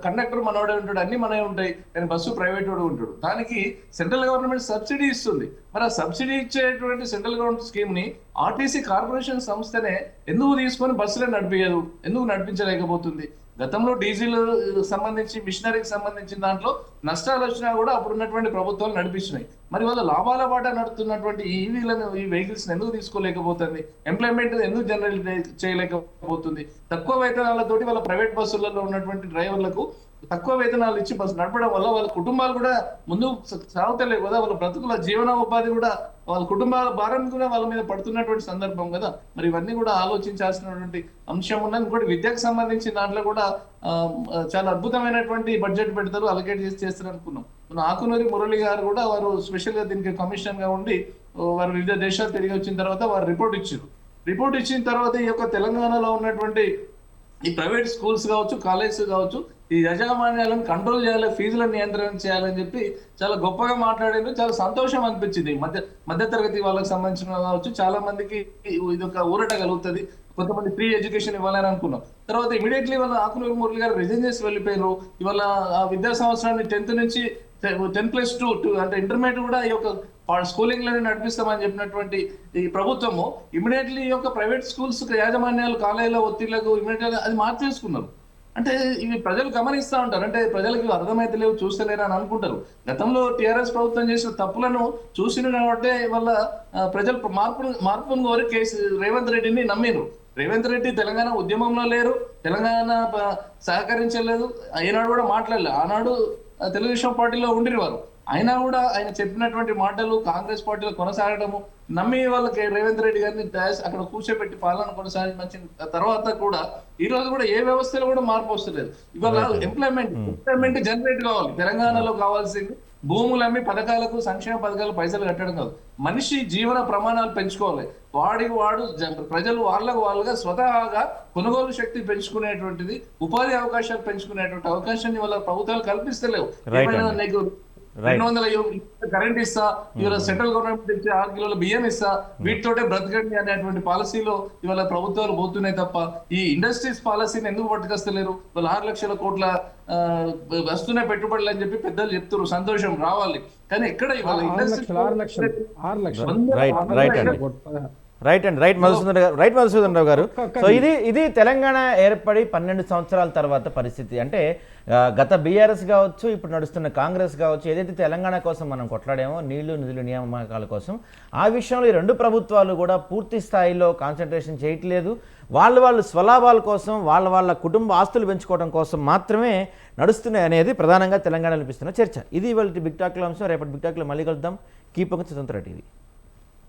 కండక్టర్ మనోడే ఉంటాడు, అన్ని మనమే ఉంటాయి, కానీ బస్సు ప్రైవేట్ వాడు ఉంటాడు. దానికి సెంట్రల్ గవర్నమెంట్ సబ్సిడీ ఇస్తుంది. మరి ఆ సబ్సిడీ ఇచ్చేటువంటి సెంట్రల్ గవర్నమెంట్ స్కీమ్ ని ఆర్టీసీ కార్పొరేషన్ సంస్థనే ఎందుకు తీసుకొని బస్సులే నడిపించదు, ఎందుకు నడిపించలేకపోతుంది? గతంలో డీజిల్ సంబంధించి మిషనరీకి సంబంధించిన దాంట్లో నష్టాలు వచ్చినా కూడా అప్పుడు ఉన్నటువంటి ప్రభుత్వాలు నడిపించినాయి. మరి వాళ్ళ లాభాల బాట నడుతున్నటువంటి ఈవీలను, ఈ వెహికల్స్ ఎందుకు తీసుకోలేకపోతుంది? ఎంప్లాయ్మెంట్ ఎందుకు జనరేట్ చేయలేకపోతుంది? తక్కువ వేతనాలతోటి వాళ్ళ ప్రైవేట్ బస్సులలో ఉన్నటువంటి డ్రైవర్లకు తక్కువ వేతనాలు ఇచ్చి బస్సు నడపడం వల్ల వాళ్ళ కుటుంబాలు కూడా ముందు సాగుతలేవు కదా, వాళ్ళ బ్రతుకుల జీవనోపాధి కూడా, వాళ్ళ కుటుంబాల భారం కూడా వాళ్ళ మీద పడుతున్నటువంటి సందర్భం కదా. మరి ఇవన్నీ కూడా ఆలోచించాల్సినటువంటి అంశం ఉన్నది. ఇంకోటి విద్యకు సంబంధించిన దాంట్లో కూడా చాలా అద్భుతమైనటువంటి బడ్జెట్ పెడతారు, అలొకేట్ చేస్తారు అనుకున్నాం. మన ఆకునూరి మురళి గారు కూడా వారు స్పెషల్ గా దీనికి కమిషన్ గా ఉండి వారు వివిధ దేశాలు తిరిగి వచ్చిన తర్వాత వారు రిపోర్ట్ ఇచ్చారు. రిపోర్ట్ ఇచ్చిన తర్వాత ఈ యొక్క తెలంగాణలో ఉన్నటువంటి ఈ ప్రైవేట్ స్కూల్స్ కావచ్చు, కాలేజెస్ కావచ్చు, ఈ యాజమాన్యాలను కంట్రోల్ చేయాలి, ఫీజులను నియంత్రణ చేయాలని చెప్పి చాలా గొప్పగా మాట్లాడారు. చాలా సంతోషం అనిపించింది. మధ్యతరగతి వాళ్ళకి సంబంధించిన కావచ్చు, చాలా మందికి ఇది ఒక ఊరట కలుగుతుంది, కొంతమంది ఫ్రీ ఎడ్యుకేషన్ ఇవ్వాలని అనుకున్నాం. తర్వాత ఇమీడియట్లీ వాళ్ళ ఆకునూరి మురళి గారు రిజైన్ చేసి వెళ్ళిపోయారు. ఇవాళ ఆ విద్యా సంవత్సరాన్ని 10th నుంచి 10+2 అంటే ఇంటర్మీడియట్ కూడా ఈ యొక్క స్కూలింగ్ లను నడిపిస్తామని చెప్పినటువంటి ఈ ప్రభుత్వము ఇమీడియట్లీ ఈ యొక్క ప్రైవేట్ స్కూల్స్ యాజమాన్యాలు కాలేజీల ఒత్తిళ్లకు ఇమీడియట్ అది మార్చేసుకున్నారు. అంటే ఇవి ప్రజలు గమనిస్తూ ఉంటారు, అంటే ప్రజలకు అర్థమైతే లేవు, చూస్తలేరు అని అనుకుంటారు. గతంలో టీఆర్ఎస్ ప్రభుత్వం చేసిన తప్పులను చూసిన కాబట్టి వల్ల ప్రజలు మార్పును కోరి రేవంత్ రెడ్డిని నమ్మిరు. రేవంత్ రెడ్డి తెలంగాణ ఉద్యమంలో లేరు, తెలంగాణ సహకరించలేదు, ఏనాడు కూడా మాట్లాడలేదు. ఆనాడు తెలుగుదేశం పార్టీలో ఉండిరు వారు. అయినా కూడా ఆయన చెప్పినటువంటి మాటలు కాంగ్రెస్ పార్టీలో కొనసాగడము నమ్మి వాళ్ళకి రేవంత్ రెడ్డి గారిని అక్కడ కూర్చోబెట్టి పాలన కొనసాగించిన తర్వాత కూడా ఈ రోజు కూడా ఏ వ్యవస్థలో కూడా మార్పు వస్తలేదు. ఇవాళ ఎంప్లాయ్మెంట్ జనరేట్ కావాలి. తెలంగాణలో కావాల్సింది భూములమ్మి పథకాలకు, సంక్షేమ పథకాలు పైసలు కట్టడం కాదు, మనిషి జీవన ప్రమాణాలు పెంచుకోవాలి. వాడు ప్రజలు వాళ్ళగా స్వతహాగా కొనుగోలు శక్తి పెంచుకునేటువంటిది, ఉపాధి అవకాశాలు పెంచుకునేటువంటి అవకాశాన్ని వాళ్ళ ప్రభుత్వాలు కల్పిస్తలేవు. నీకు 200 కరెంట్ ఇస్తా, ఇవాళ సెంట్రల్ గవర్నమెంట్ ఇచ్చే 6 కిలోల బియ్యం ఇస్తా, వీటితోటే బ్రతకండి అనేటువంటి పాలసీలో ఇవాళ ప్రభుత్వాలు పోతున్నాయి తప్ప ఈ ఇండస్ట్రీస్ పాలసీని ఎందుకు పట్టుకొస్తలేరు? వాళ్ళు 6 లక్షల కోట్ల వస్తున్నాయి పెట్టుబడులు అని చెప్పి పెద్దలు చెప్తారు, సంతోషం రావాలి. కానీ ఎక్కడ ఇవాళ రైట్ మధుసూదన్ రావు గారు. సో ఇది తెలంగాణ ఏర్పడి 12 సంవత్సరాల తర్వాత పరిస్థితి. అంటే గత బీఆర్ఎస్ కావచ్చు, ఇప్పుడు నడుస్తున్న కాంగ్రెస్ కావచ్చు, ఏదైతే తెలంగాణ కోసం మనం కొట్లాడామో నీళ్లు నిధులు నియామకాల కోసం, ఆ విషయంలో ఈ రెండు ప్రభుత్వాలు కూడా పూర్తి స్థాయిలో కాన్సన్ట్రేషన్ చేయట్లేదు. వాళ్ళు స్వలాభాల కోసం, వాళ్ళ కుటుంబ ఆస్తులు పెంచుకోవడం కోసం మాత్రమే నడుస్తున్నాయి అనేది ప్రధానంగా తెలంగాణ అనిపిస్తున్న చర్చ. ఇది ఇవాళ బిగ్ టాక్లో అంశం. రేపటి బిగ్ టాక్లో మళ్ళీ కలుద్దాం. కీప్ స్వతంత్ర టీవీ.